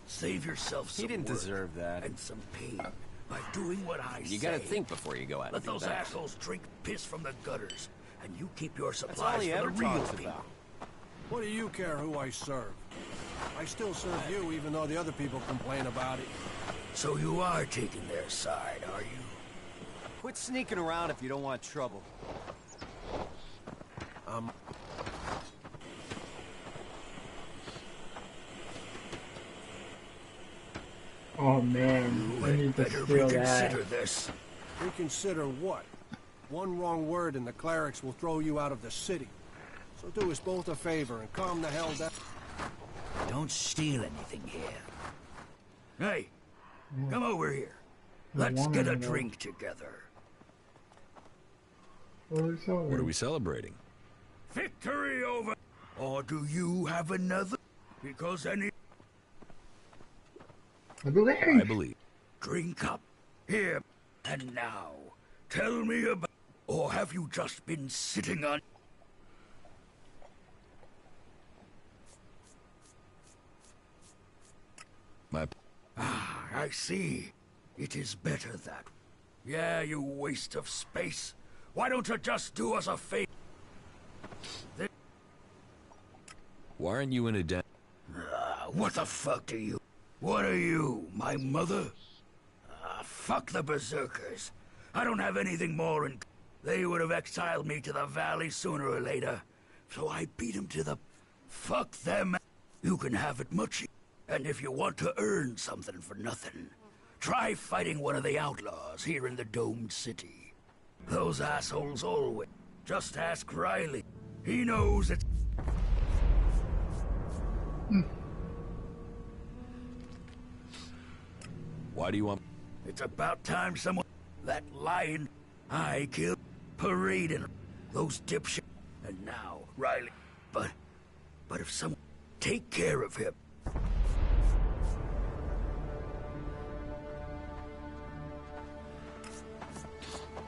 Save yourself some He didn't work deserve that. and some pain. by doing what I say. You gotta think before you go out. Let and do those that. assholes drink piss from the gutters, and you keep your That's all supplies he for the ever real talks people. about. What do you care who I serve? I still serve you, even though the other people complain about it. So you are taking their side, are you? Quit sneaking around if you don't want trouble. Oh man, I need to Better steal that. reconsider this. Reconsider what? One wrong word and the clerics will throw you out of the city. So do us both a favor and calm the hell down. Don't steal anything here. Hey, come over here. Let's get a drink together. What are we celebrating? Victory over... Or do you have another? Because any... I believe. I believe. Drink up. Here. And now, tell me about... Or have you just been sitting on... Ah, I see. It is better that... Yeah, you waste of space. Why don't you just do us a favor? Why aren't you in a den? What the fuck do you... What are you, my mother? Fuck the berserkers. I don't have anything more in... They would have exiled me to the valley sooner or later. So I beat them to the... Fuck them. You can have it much... And if you want to earn something for nothing, try fighting one of the outlaws here in the domed city. Those assholes always... Just ask Riley. He knows it's... Why do you want... It's about time someone... That lion I killed, parading those dipshits. And now, Riley... But if someone... Take care of him.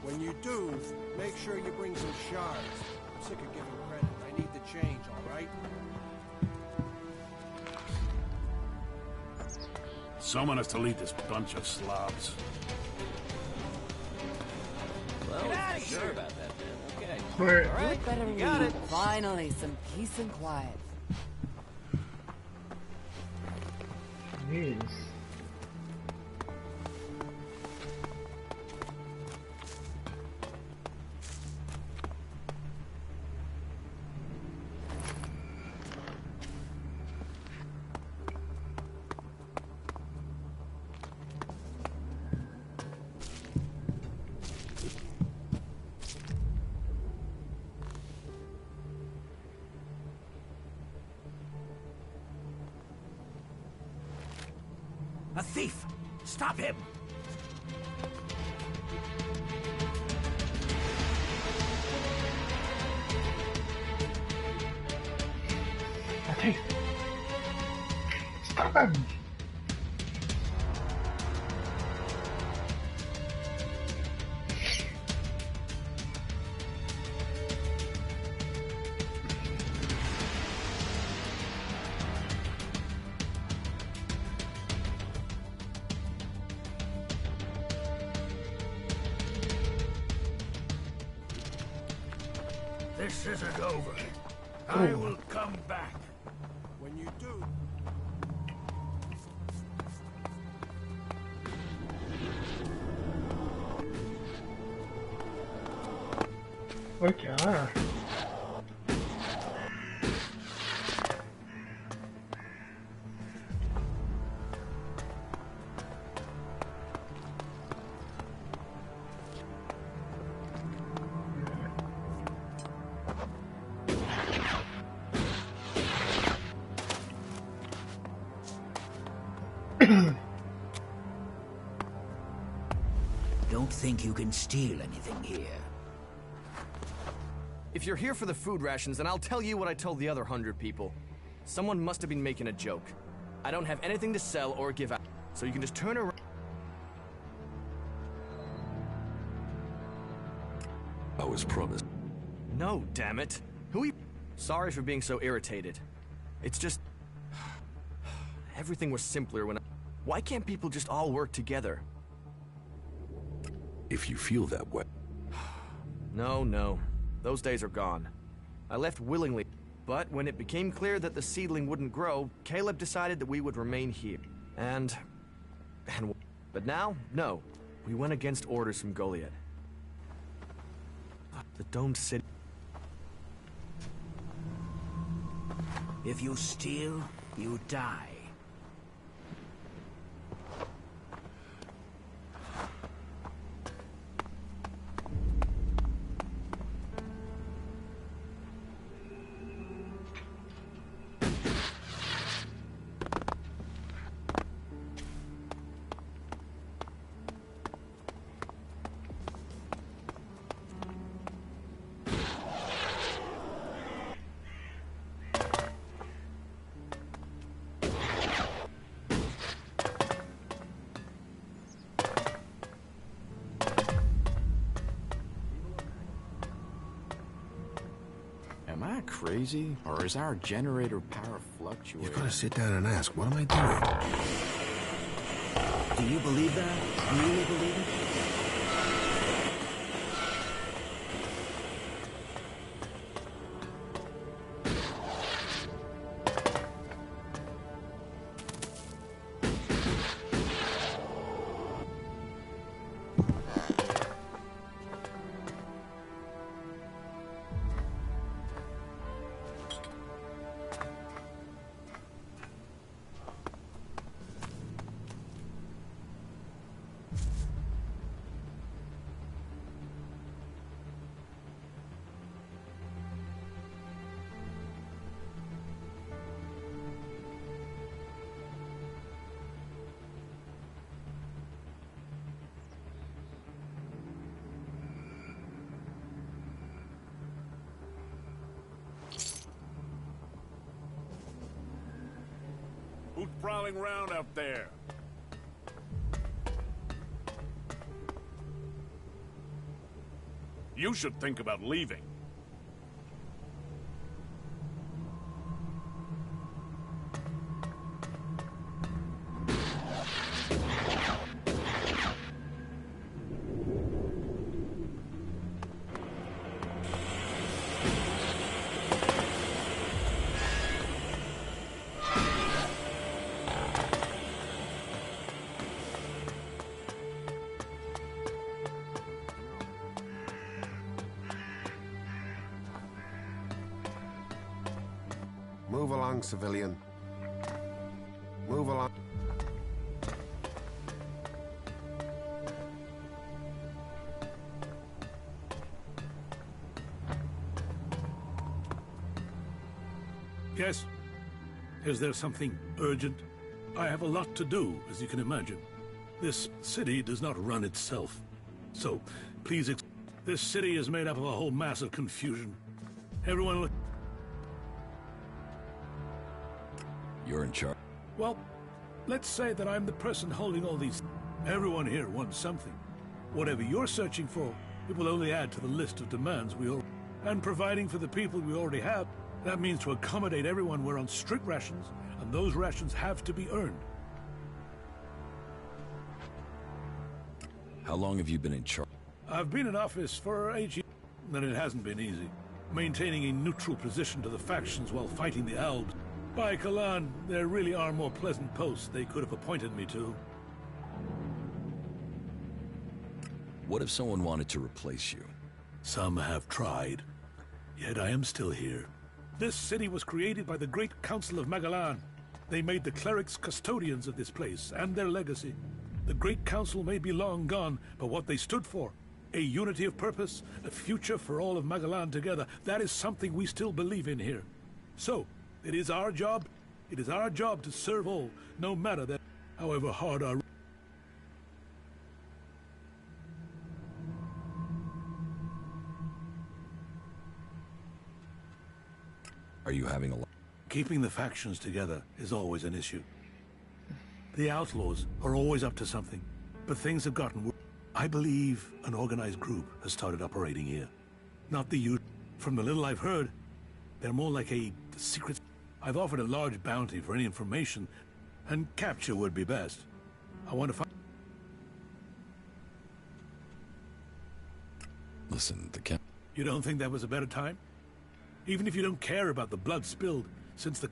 When you do, make sure you bring some shards. I'm sick of giving credit. I need the change, all right? Someone has to lead this bunch of slobs. Well, sure about that, man. Okay. Wait. All right, Better you got leave. it. Finally, some peace and quiet. Jeez. A thief! Stop him! Okay. Stop him! This isn't over. I will come back. When you do... Okay. Don't think you can steal anything here. If you're here for the food rations, then I'll tell you what I told the other 100 people. Someone must have been making a joke. I don't have anything to sell or give out, so you can just turn around. I was promised. No, damn it. Who are you? Sorry for being so irritated. It's just... Everything was simpler when I... Why can't people just all work together? if you feel that way. No. Those days are gone. I left willingly, but when it became clear that the seedling wouldn't grow, Caleb decided that we would remain here. But now, no. We went against orders from Goliath. The domed city. If you steal, you die. Am I crazy, or is our generator power fluctuating? You've got to sit down and ask, what am I doing? Do you believe that? Really believe it? Who's prowling around out there? You should think about leaving. Move along, civilian. Move along. Yes? Is there something urgent? I have a lot to do, as you can imagine. This city does not run itself. So, please this city is made up of a whole mass of confusion. Everyone look... You're in charge. Well, let's say that I'm the person holding all these... Everyone here wants something. Whatever you're searching for, it will only add to the list of demands we all... And providing for the people we already have, that means to accommodate everyone we're on strict rations, and those rations have to be earned. How long have you been in charge? I've been in office for 8 years, and it hasn't been easy. Maintaining a neutral position to the factions while fighting the Albs. By Kalan, there really are more pleasant posts they could have appointed me to. What if someone wanted to replace you? Some have tried. Yet I am still here. This city was created by the Great Council of Magalan. They made the clerics custodians of this place and their legacy. The Great Council may be long gone, but what they stood for, a unity of purpose, a future for all of Magalan together, that is something we still believe in here. So, it is our job to serve all, no matter that, however hard our... Are you having a... Keeping the factions together is always an issue. The outlaws are always up to something, but things have gotten worse. I believe an organized group has started operating here. Not the usual. From the little I've heard, they're more like a secret... I've offered a large bounty for any information, and capture would be best. I want to find... Listen, the You don't think that was a better time? Even if you don't care about the blood spilled, since the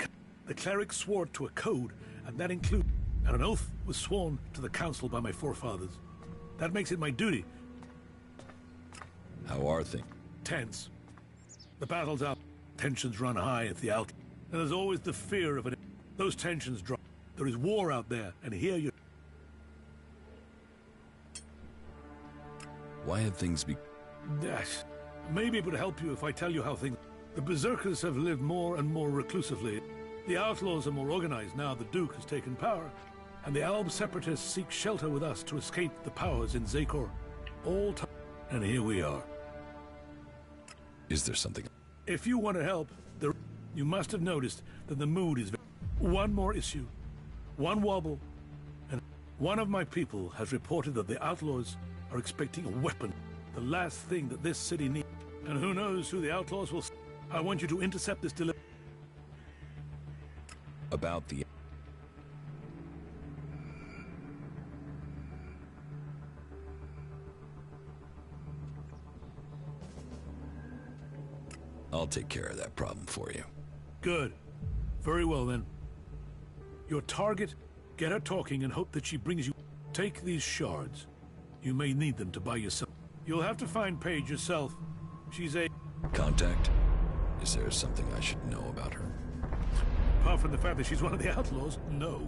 clerics swore to a code, and that includes... And an oath was sworn to the council by my forefathers. That makes it my duty. How are things? Tense. The battle's out. Tensions run high at the out. And there's always the fear of it. Those tensions drop. There is war out there, and here you... Why have things be... Maybe it would help you if I tell you how things... The Berserkers have lived more and more reclusively. The outlaws are more organized now the Duke has taken power. And the Alb separatists seek shelter with us to escape the powers in Zakor. All time. And here we are. Is there something... If you want to help, you must have noticed that the mood is... One more issue. One wobble. And one of my people has reported that the outlaws are expecting a weapon. The last thing that this city needs. And who knows who the outlaws will... I want you to intercept this delivery. About the... I'll take care of that problem for you. Good. Very well, then. Your target, get her talking and hope that she brings you... Take these shards. You may need them to buy yourself. You'll have to find Paige yourself. She's a... Contact? Is there something I should know about her? Apart from the fact that she's one of the outlaws, no.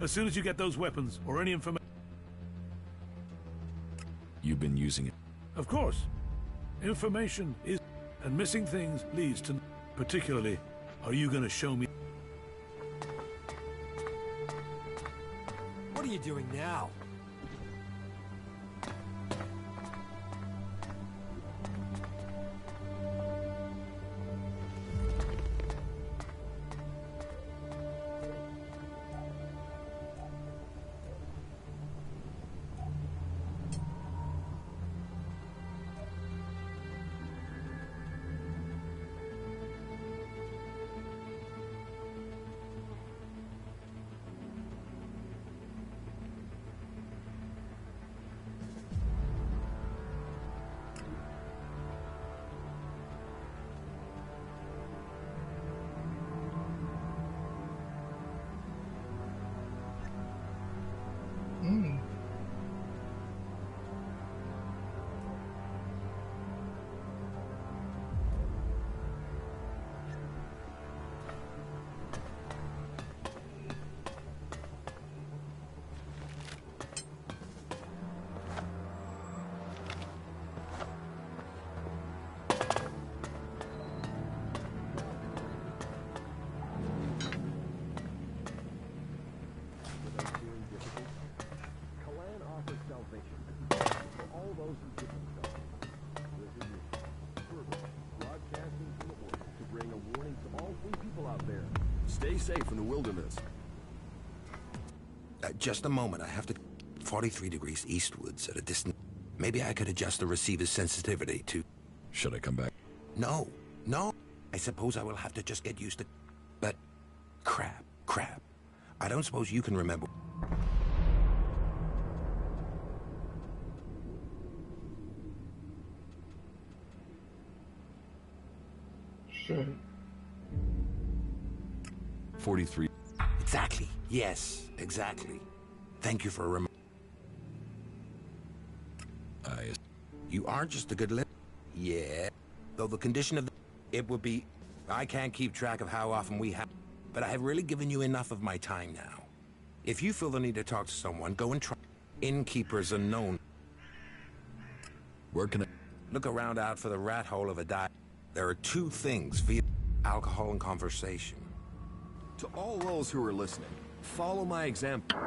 As soon as you get those weapons, or any information... You've been using it? Of course. Information is... And missing things leads to... Particularly, are you gonna show me... What are you doing now? Stay safe in the wilderness. Just a moment. I have to... 43 degrees eastwards at a distance. Maybe I could adjust the receiver's sensitivity to... Should I come back? No. No. I suppose I will have to just get used to... But... Crap. I don't suppose you can remember... Sure. 43. Exactly. Yes, exactly. Thank you for remembering. You are just a good listener. Yeah. Though the condition of the... It would be... I can't keep track of how often we have... But I have really given you enough of my time now. If you feel the need to talk to someone, go and try... Innkeepers are known. Where can I... Look around out for the rat hole of a dive. There are two things for you. Alcohol and conversation. To all those who are listening, follow my example.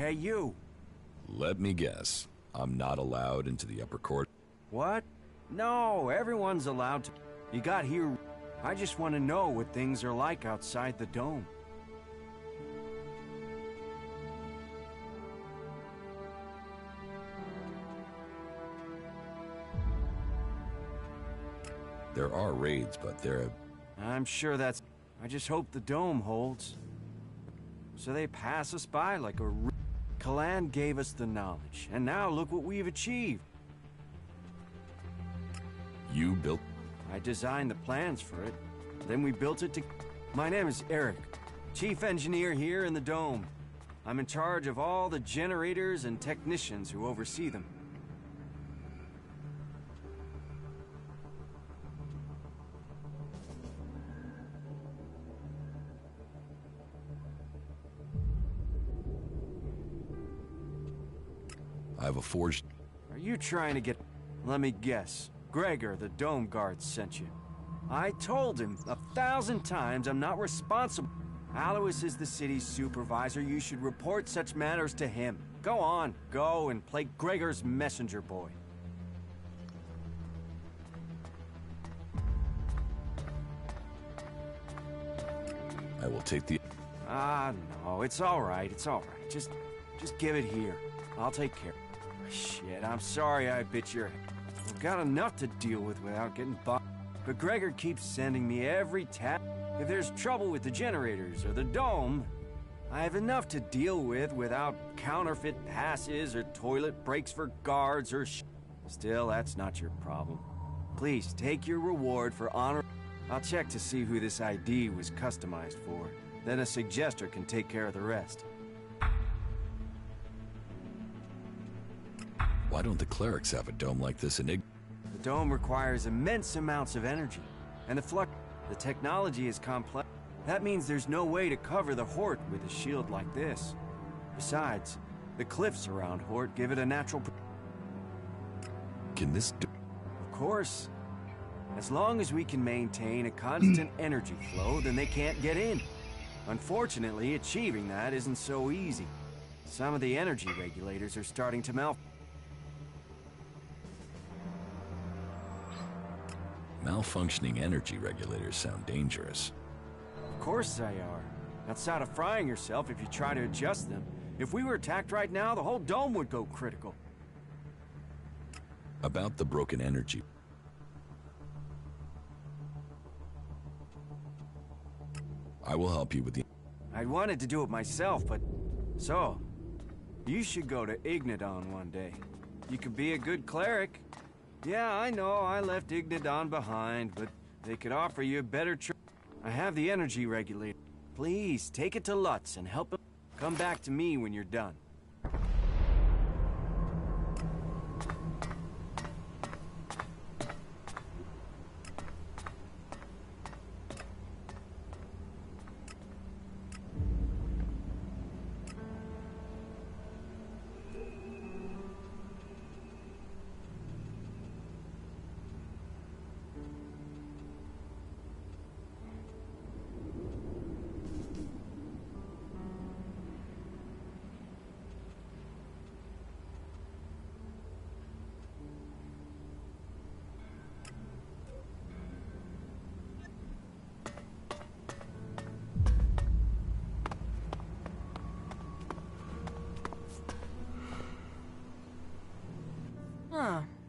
Hey, you. Let me guess. I'm not allowed into the upper court? What? No, everyone's allowed to. You got here. I just want to know what things are like outside the dome. There are raids, but they're... I'm sure that's... I just hope the dome holds. So they pass us by like a... Kalan gave us the knowledge, and now look what we've achieved. You built... I designed the plans for it. Then we built it to... My name is Eric, chief engineer here in the dome. I'm in charge of all the generators and technicians who oversee them. I have a forged... Are you trying to get... Let me guess. Gregor, the dome guard, sent you. I told him 1,000 times I'm not responsible. Alois is the city's supervisor. You should report such matters to him. Go on, go and play Gregor's messenger boy. I will take the... No, it's all right, it's all right. Just give it here. I'll take care. Shit, I'm sorry I bit your head. I've got enough to deal with without getting bugged. But Gregor keeps sending me every tap. If there's trouble with the generators or the dome, I have enough to deal with without counterfeit passes or toilet breaks for guards or Still, that's not your problem. Please, take your reward for honor. I'll check to see who this ID was customized for. Then a suggester can take care of the rest. Why don't the clerics have a dome like this in Ignis? The dome requires immense amounts of energy, and the technology is complex. That means there's no way to cover the Hort with a shield like this. Besides, the cliffs around Hort give it a natural... Can this do... Of course. As long as we can maintain a constant energy flow, then they can't get in. Unfortunately, achieving that isn't so easy. Some of the energy regulators are starting to malfunction. Malfunctioning energy regulators sound dangerous. Of course they are. Outside of frying yourself if you try to adjust them. If we were attacked right now, the whole dome would go critical. About the broken energy. I will help you with the... I'd wanted to do it myself, but... So, you should go to Ignadon one day. You could be a good cleric. Yeah, I know, I left Ignadon behind, but they could offer you a better I have the energy regulator. Please, take it to Lutz and help him. Come back to me when you're done.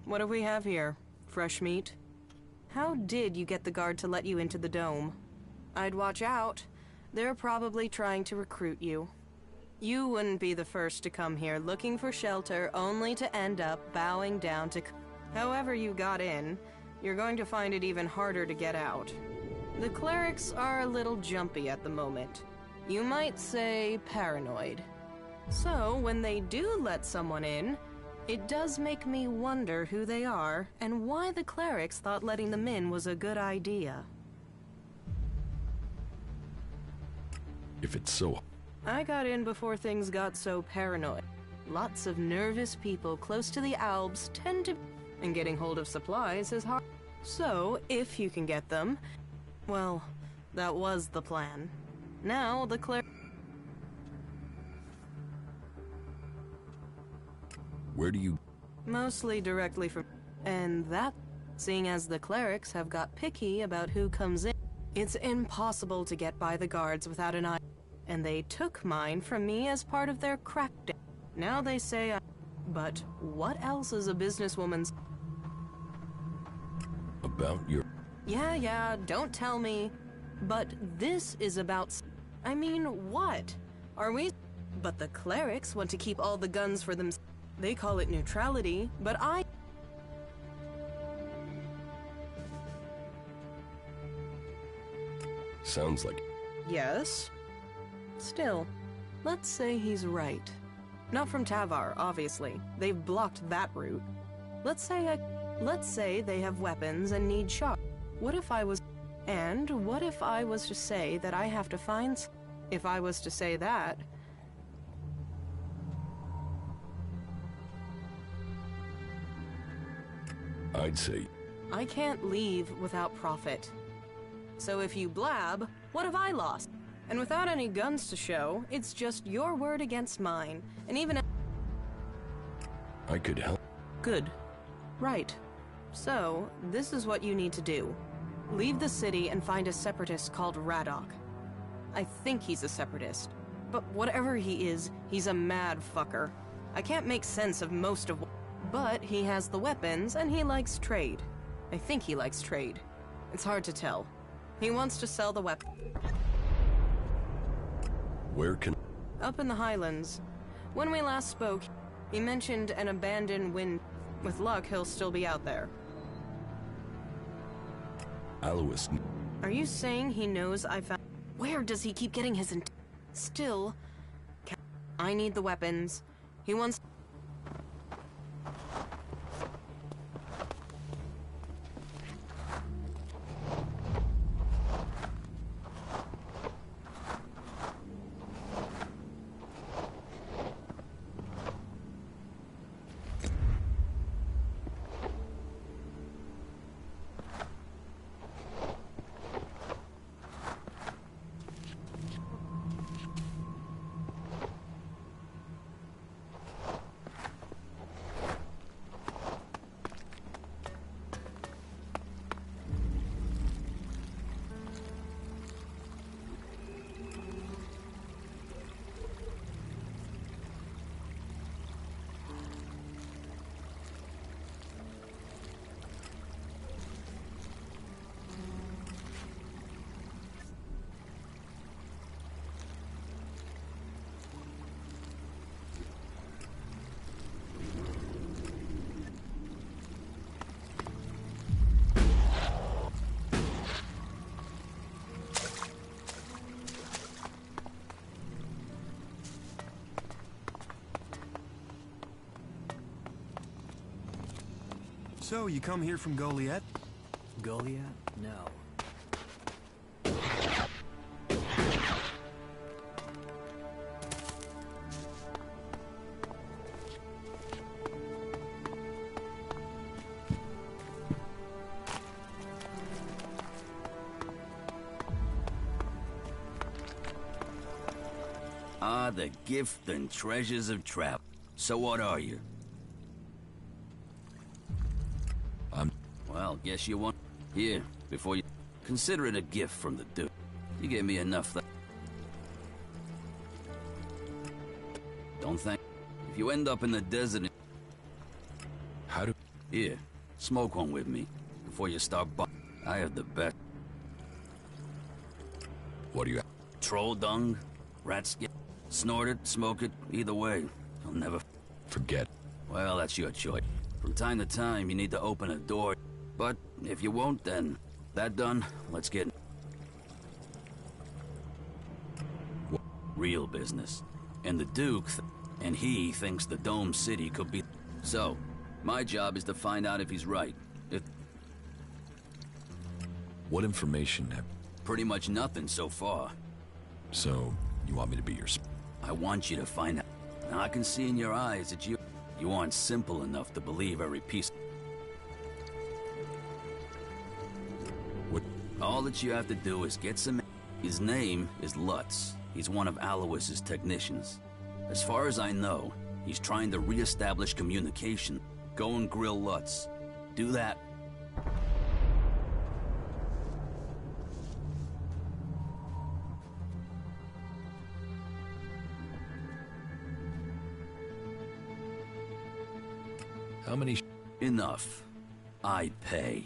What do we have here? Fresh meat? How did you get the guard to let you into the dome? I'd watch out. They're probably trying to recruit you. You wouldn't be the first to come here looking for shelter only to end up bowing down to... However you got in, you're going to find it even harder to get out. The clerics are a little jumpy at the moment. You might say paranoid. So, when they do let someone in, it does make me wonder who they are and why the clerics thought letting them in was a good idea. If it's so... I got in before things got so paranoid. Lots of nervous people close to the Alps tend to... And getting hold of supplies is hard. So, if you can get them... Well, that was the plan. Now, the Where do you... Mostly directly from... And that... Seeing as the clerics have got picky about who comes in, it's impossible to get by the guards without an eye. And they took mine from me as part of their crackdown. Now they say I... But what else is a businesswoman's... About your... Yeah, don't tell me. But this is about... I mean, what? Are we... But the clerics want to keep all the guns for them. They call it neutrality, but I... Sounds like... Yes? Still, let's say he's right. Not from Tavar, obviously. They've blocked that route. Let's say they have weapons and need shots. What if I was... And what if I was to say that I have to find... If I was to say that... I'd say... I can't leave without profit. So if you blab, what have I lost? And without any guns to show, it's just your word against mine. And even... I could help. Good. Right. So, this is what you need to do. Leave the city and find a separatist called Radok. I think he's a separatist. But whatever he is, he's a mad fucker. I can't make sense of most of... But he has the weapons, and he likes trade. I think he likes trade. It's hard to tell. He wants to sell the weapon. Where can... Up in the Highlands. When we last spoke, he mentioned an abandoned wind. With luck, he'll still be out there. Alois... Are you saying he knows I found... Where does he keep getting his... Still... I need the weapons. He wants... So, you come here from Goliath? Goliath? No. Ah, the gift and treasures of travel. So what are you? Well, guess you want... Here, before you... Consider it a gift from the dude. You gave me enough that... Don't think... If you end up in the desert... How do... Here, smoke one with me. Before you start I have the best... What do you... Troll dung, rat skin, Snort it, smoke it, either way. You'll never forget. Well, that's your choice. From time to time, you need to open a door. But if you won't, then that done, let's get real business. And the Duke, and he thinks the Dome City could be. So, my job is to find out if he's right. If What information have... Pretty much nothing so far. So, you want me to be your... I want you to find out. Now, I can see in your eyes that you aren't simple enough to believe every piece. What? All that you have to do is get some... His name is Lutz. He's one of Alois's technicians. As far as I know, he's trying to re-establish communication. Go and grill Lutz. Do that. How many... Enough. I pay.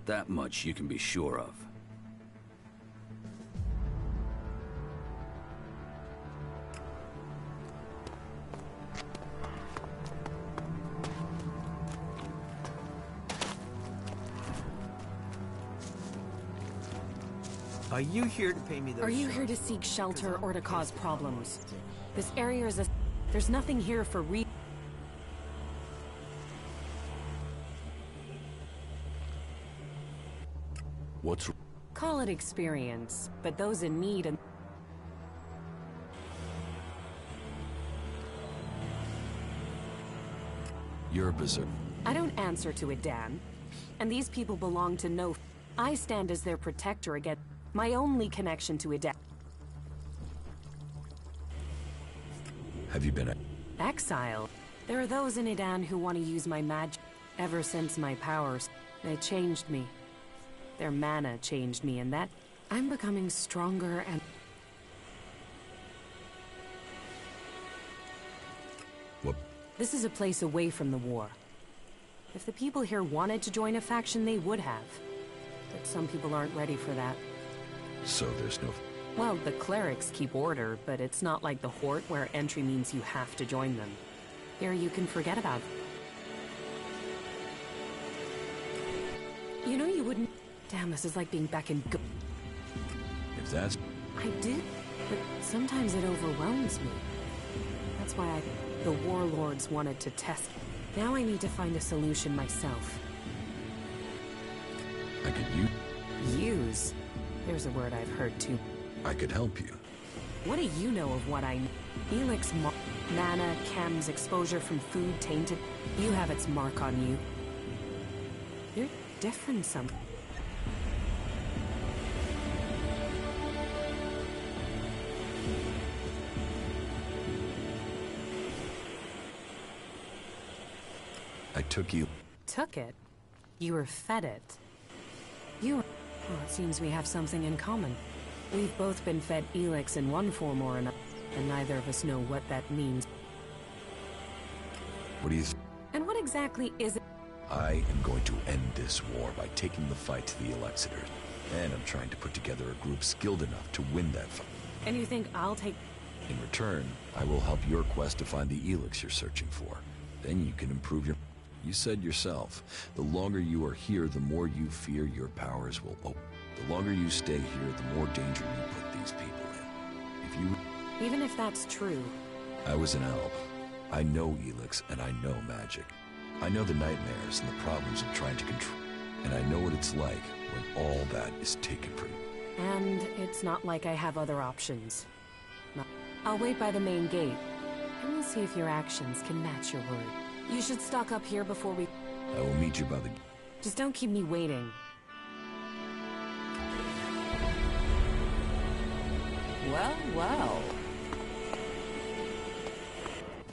That much you can be sure of. Are you here to pay me those? Are you here to seek shelter or to cause problems? This area is a... There's nothing here for What's... Call it experience, but those in need and... You're a berserker. I don't answer to it, Dan. And these people belong to no... I stand as their protector against... My only connection to Edan. Have you been... Exile? There are those in Edan who want to use my magic. Ever since my powers, they changed me. Their mana changed me, and that... I'm becoming stronger and... What? This is a place away from the war. If the people here wanted to join a faction, they would have. But some people aren't ready for that. So there's no... Well, the clerics keep order, but it's not like the Horde where entry means you have to join them. Here you can forget about it. You know you wouldn't... Damn, this is like being back in... If that's... I did, but sometimes it overwhelms me. That's why the warlords wanted to test. Now I need to find a solution myself. I could Use? There's a word I've heard too. I could help you. What do you know of what I know? Elex mana, chems, exposure from food tainted. You have its mark on you. You're different some. I took you... Took it? You were fed it? You... Well, it seems we have something in common. We've both been fed Elex in one form or another, and neither of us know what that means. What do you... And what exactly is it? I am going to end this war by taking the fight to the Elexiters. And I'm trying to put together a group skilled enough to win that fight. And you think I'll take... In return, I will help your quest to find the Elex you're searching for. Then you can improve your... You said yourself, the longer you are here, the more you fear your powers will open. The longer you stay here, the more danger you put these people in. If you... Even if that's true... I was an elf. I know Elex, and I know magic. I know the nightmares and the problems of trying to control. And I know what it's like when all that is taken from you. And it's not like I have other options. No. I'll wait by the main gate, and we'll see if your actions can match your word. You should stock up here before we... I will meet you by the... Just don't keep me waiting. Well, well.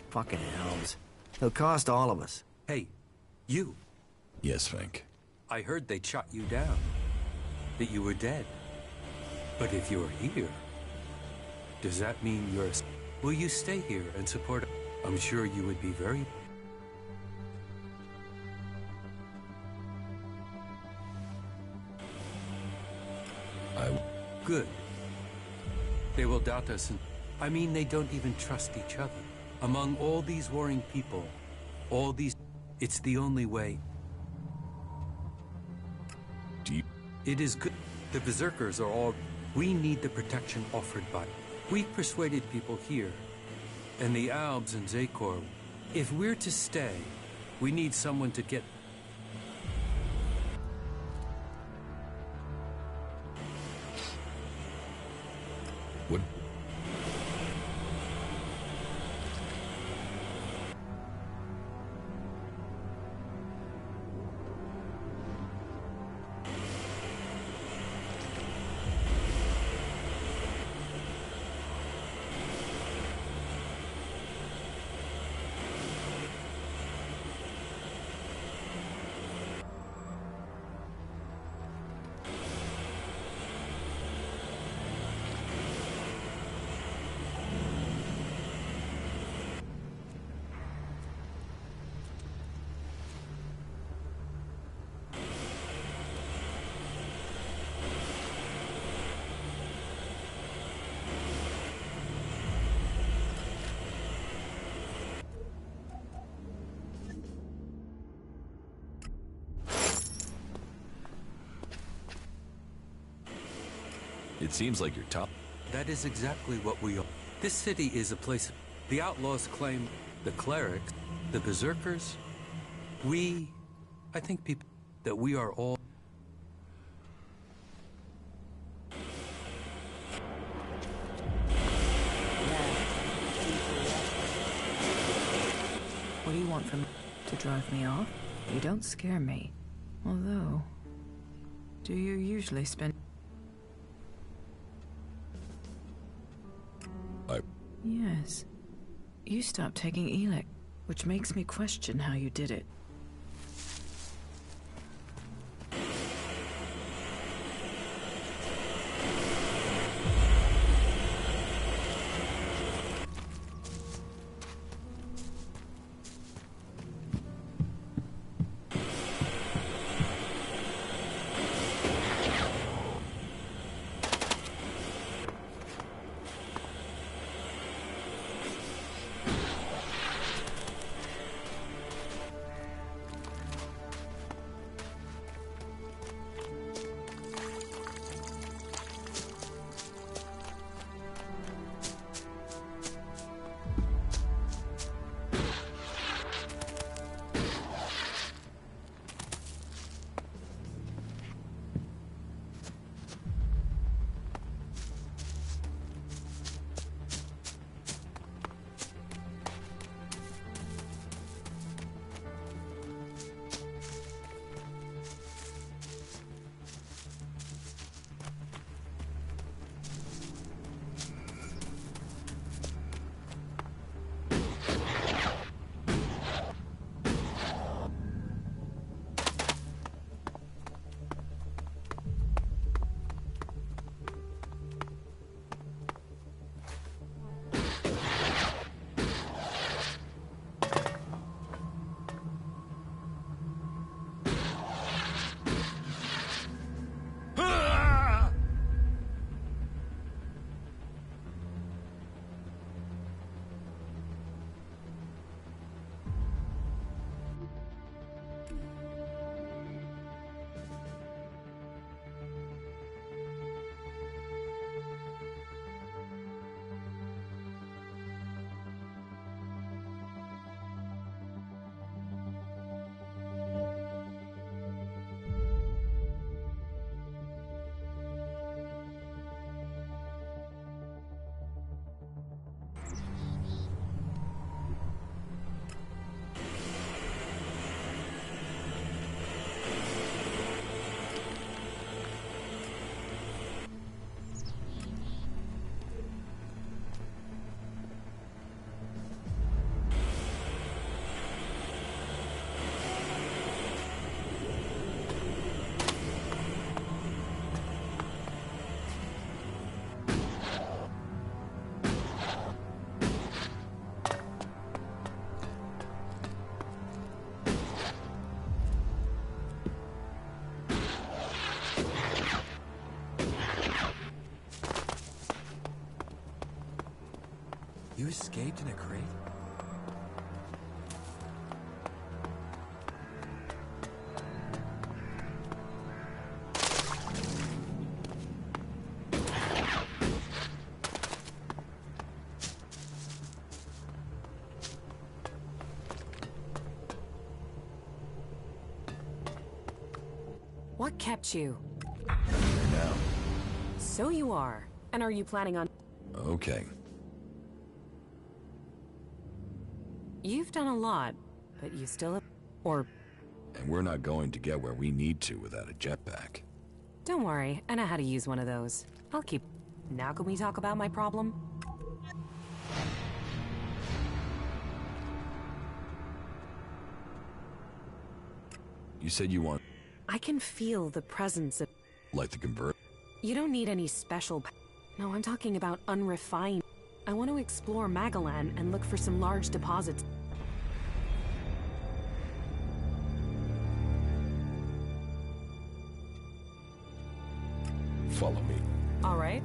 Fucking elves. They'll cost all of us. Hey, you. Yes, Fink. I heard they shot you down. That you were dead. But if you're here, does that mean you're... Will you stay here and support... I'm sure you would be very... Good. They will doubt us and... I mean, they don't even trust each other. Among all these warring people, all these... It's the only way. Deep. It is good. The Berserkers are all... We need the protection offered by... We've persuaded people here, and the Albs and Zakor. If we're to stay, we need someone to get... What? It seems like you're top. That is exactly what we are. This city is a place... The outlaws claim the clerics, the berserkers. I think people... That we are all... What do you want from me? To drive me off? You don't scare me. Although... Do you usually spend... Yes. You stopped taking Elex, which makes me question how you did it. You escaped in a crate? What kept you? Now. So you are. And are you planning on... Okay. You've done a lot, but you still have... Or... And we're not going to get where we need to without a jetpack. Don't worry, I know how to use one of those. I'll keep... Now can we talk about my problem? You said you want... I can feel the presence of... Like the convert? You don't need any special... No, I'm talking about unrefined. I want to explore Magalan and look for some large deposits. Follow me. All right.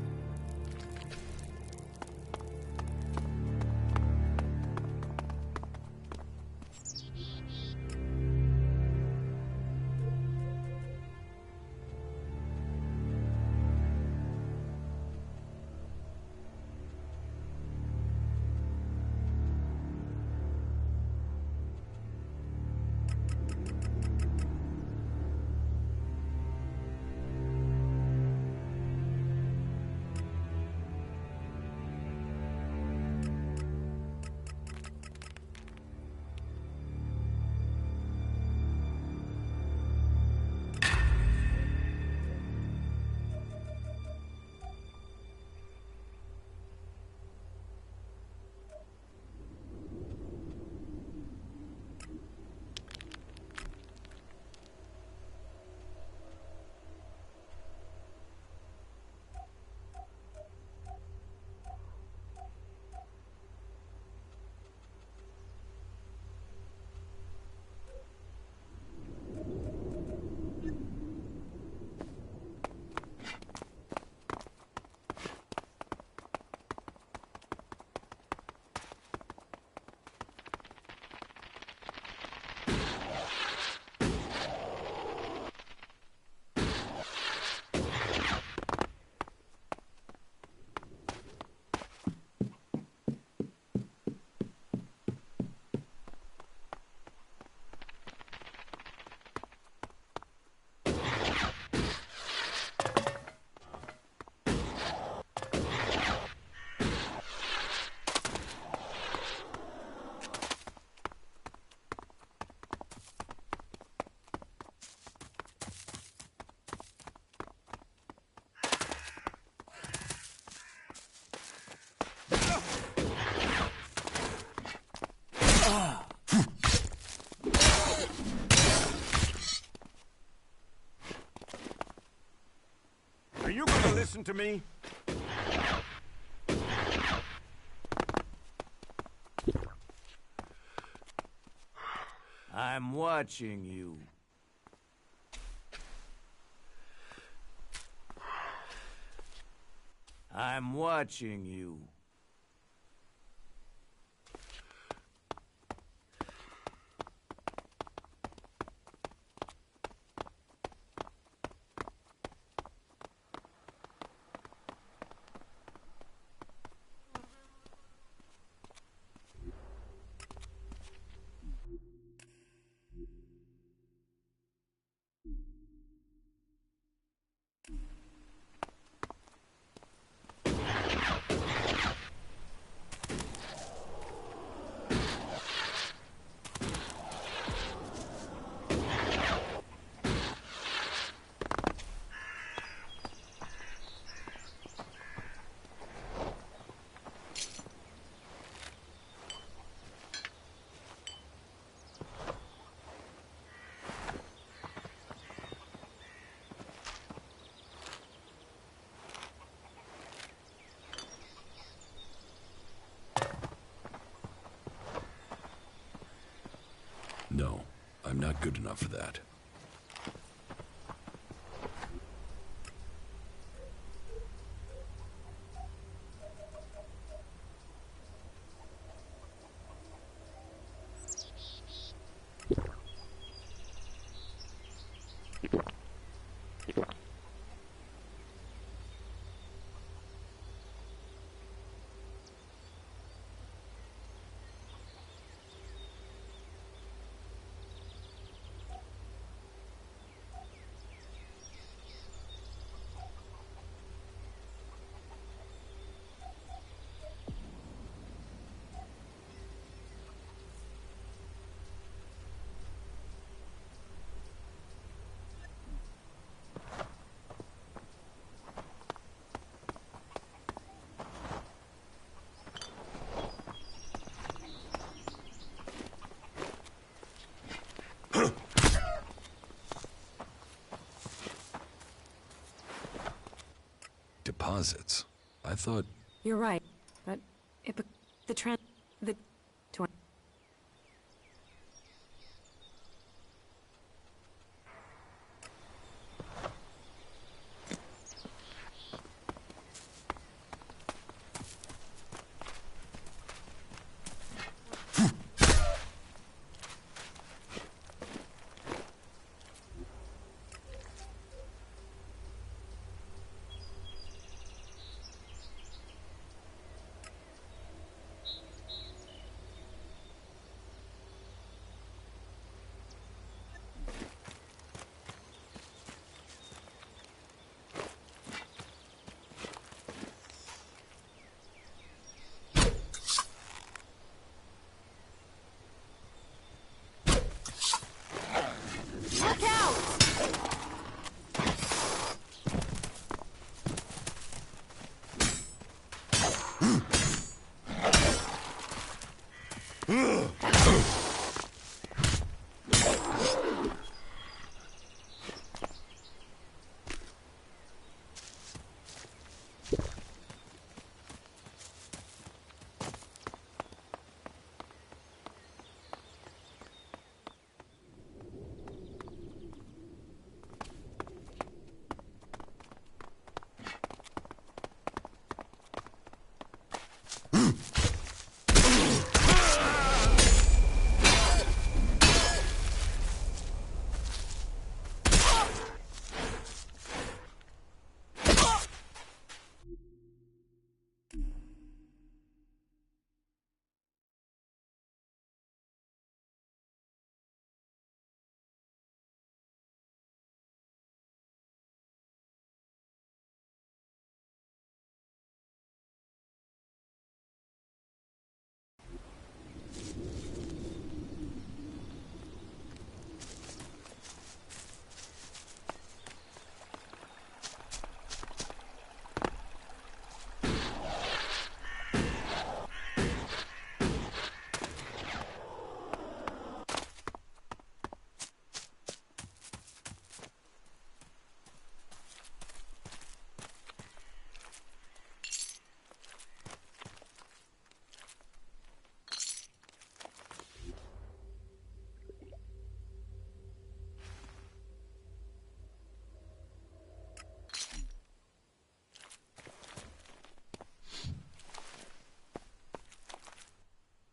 Are you going to listen to me? I'm watching you. I'm watching you. No, I'm not good enough for that. deposits. I thought... You're right, but the 20... Look out!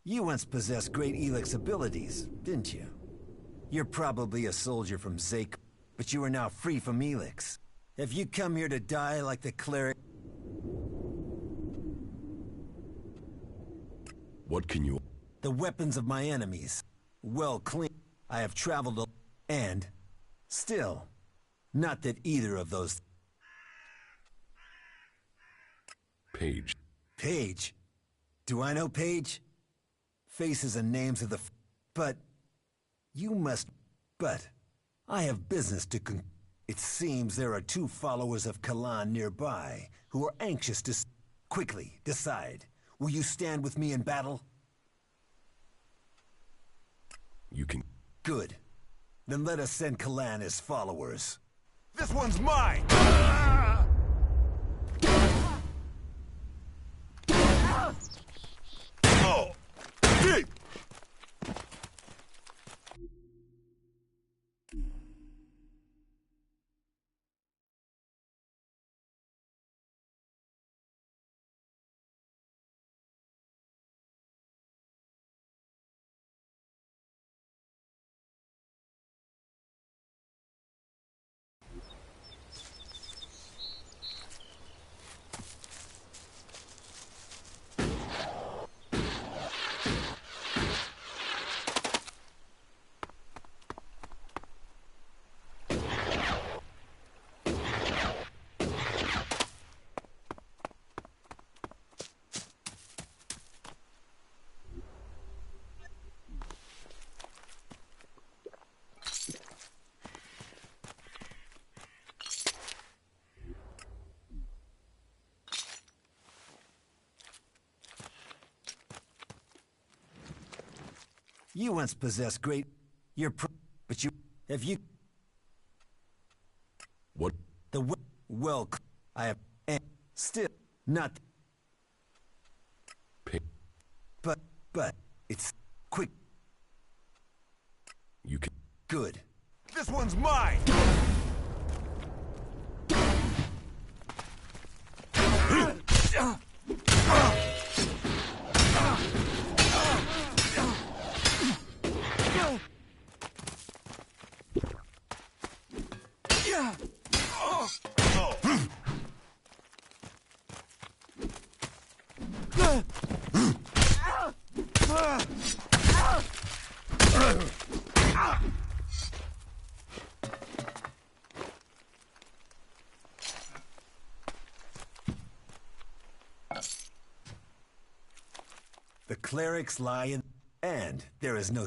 You once possessed great Elex abilities, didn't you? You're probably a soldier from Zake, but you are now free from Elex. Have you come here to die like the cleric? What can you... The weapons of my enemies. Well clean. I have traveled and... Still. Not that either of those... Paige. Paige? Do I know Paige? Faces and names of the... But... You must... But... I have business to It seems there are 2 followers of Kalan nearby who are anxious to... Quickly, decide. Will you stand with me in battle? You can... Good. Then let us send Kalan as followers. This one's mine! Oh! You once possessed great... But you... Have you... What? Well... I have... And... Still... Not... But, it's quick. You can... Good. This one's mine! The clerics lie in... And there is no...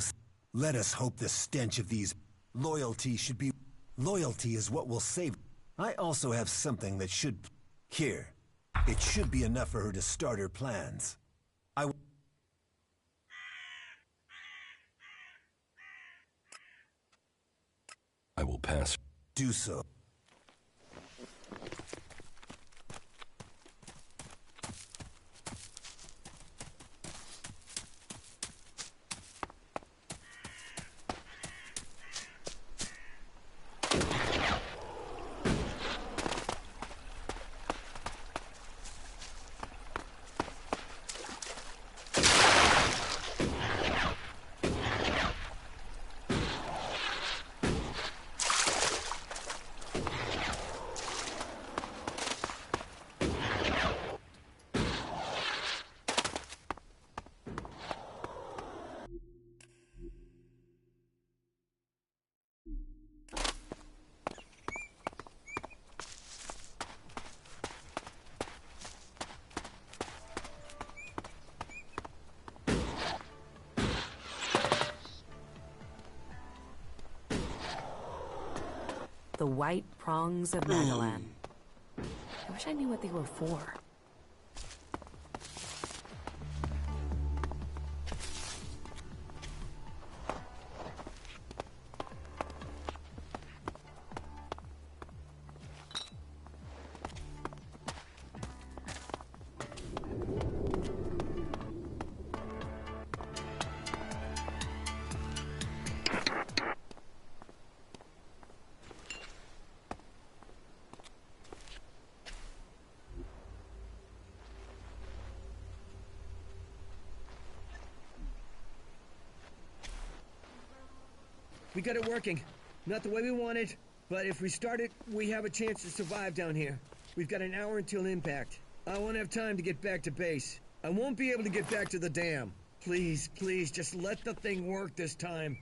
Let us hope the stench of these... Loyalty should be... Loyalty is what will save... I also have something that should... Here. It should be enough for her to start her plans. I will pass. Do so. The white prongs of Magalan. I wish I knew what they were for. We got it working. Not the way we wanted, but if we start it, we have a chance to survive down here. We've got an hour until impact. I won't have time to get back to base. I won't be able to get back to the dam. Please, please, just let the thing work this time.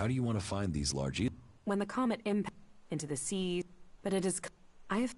How do you want to find these large When the comet impacts into the sea, but it is... I have...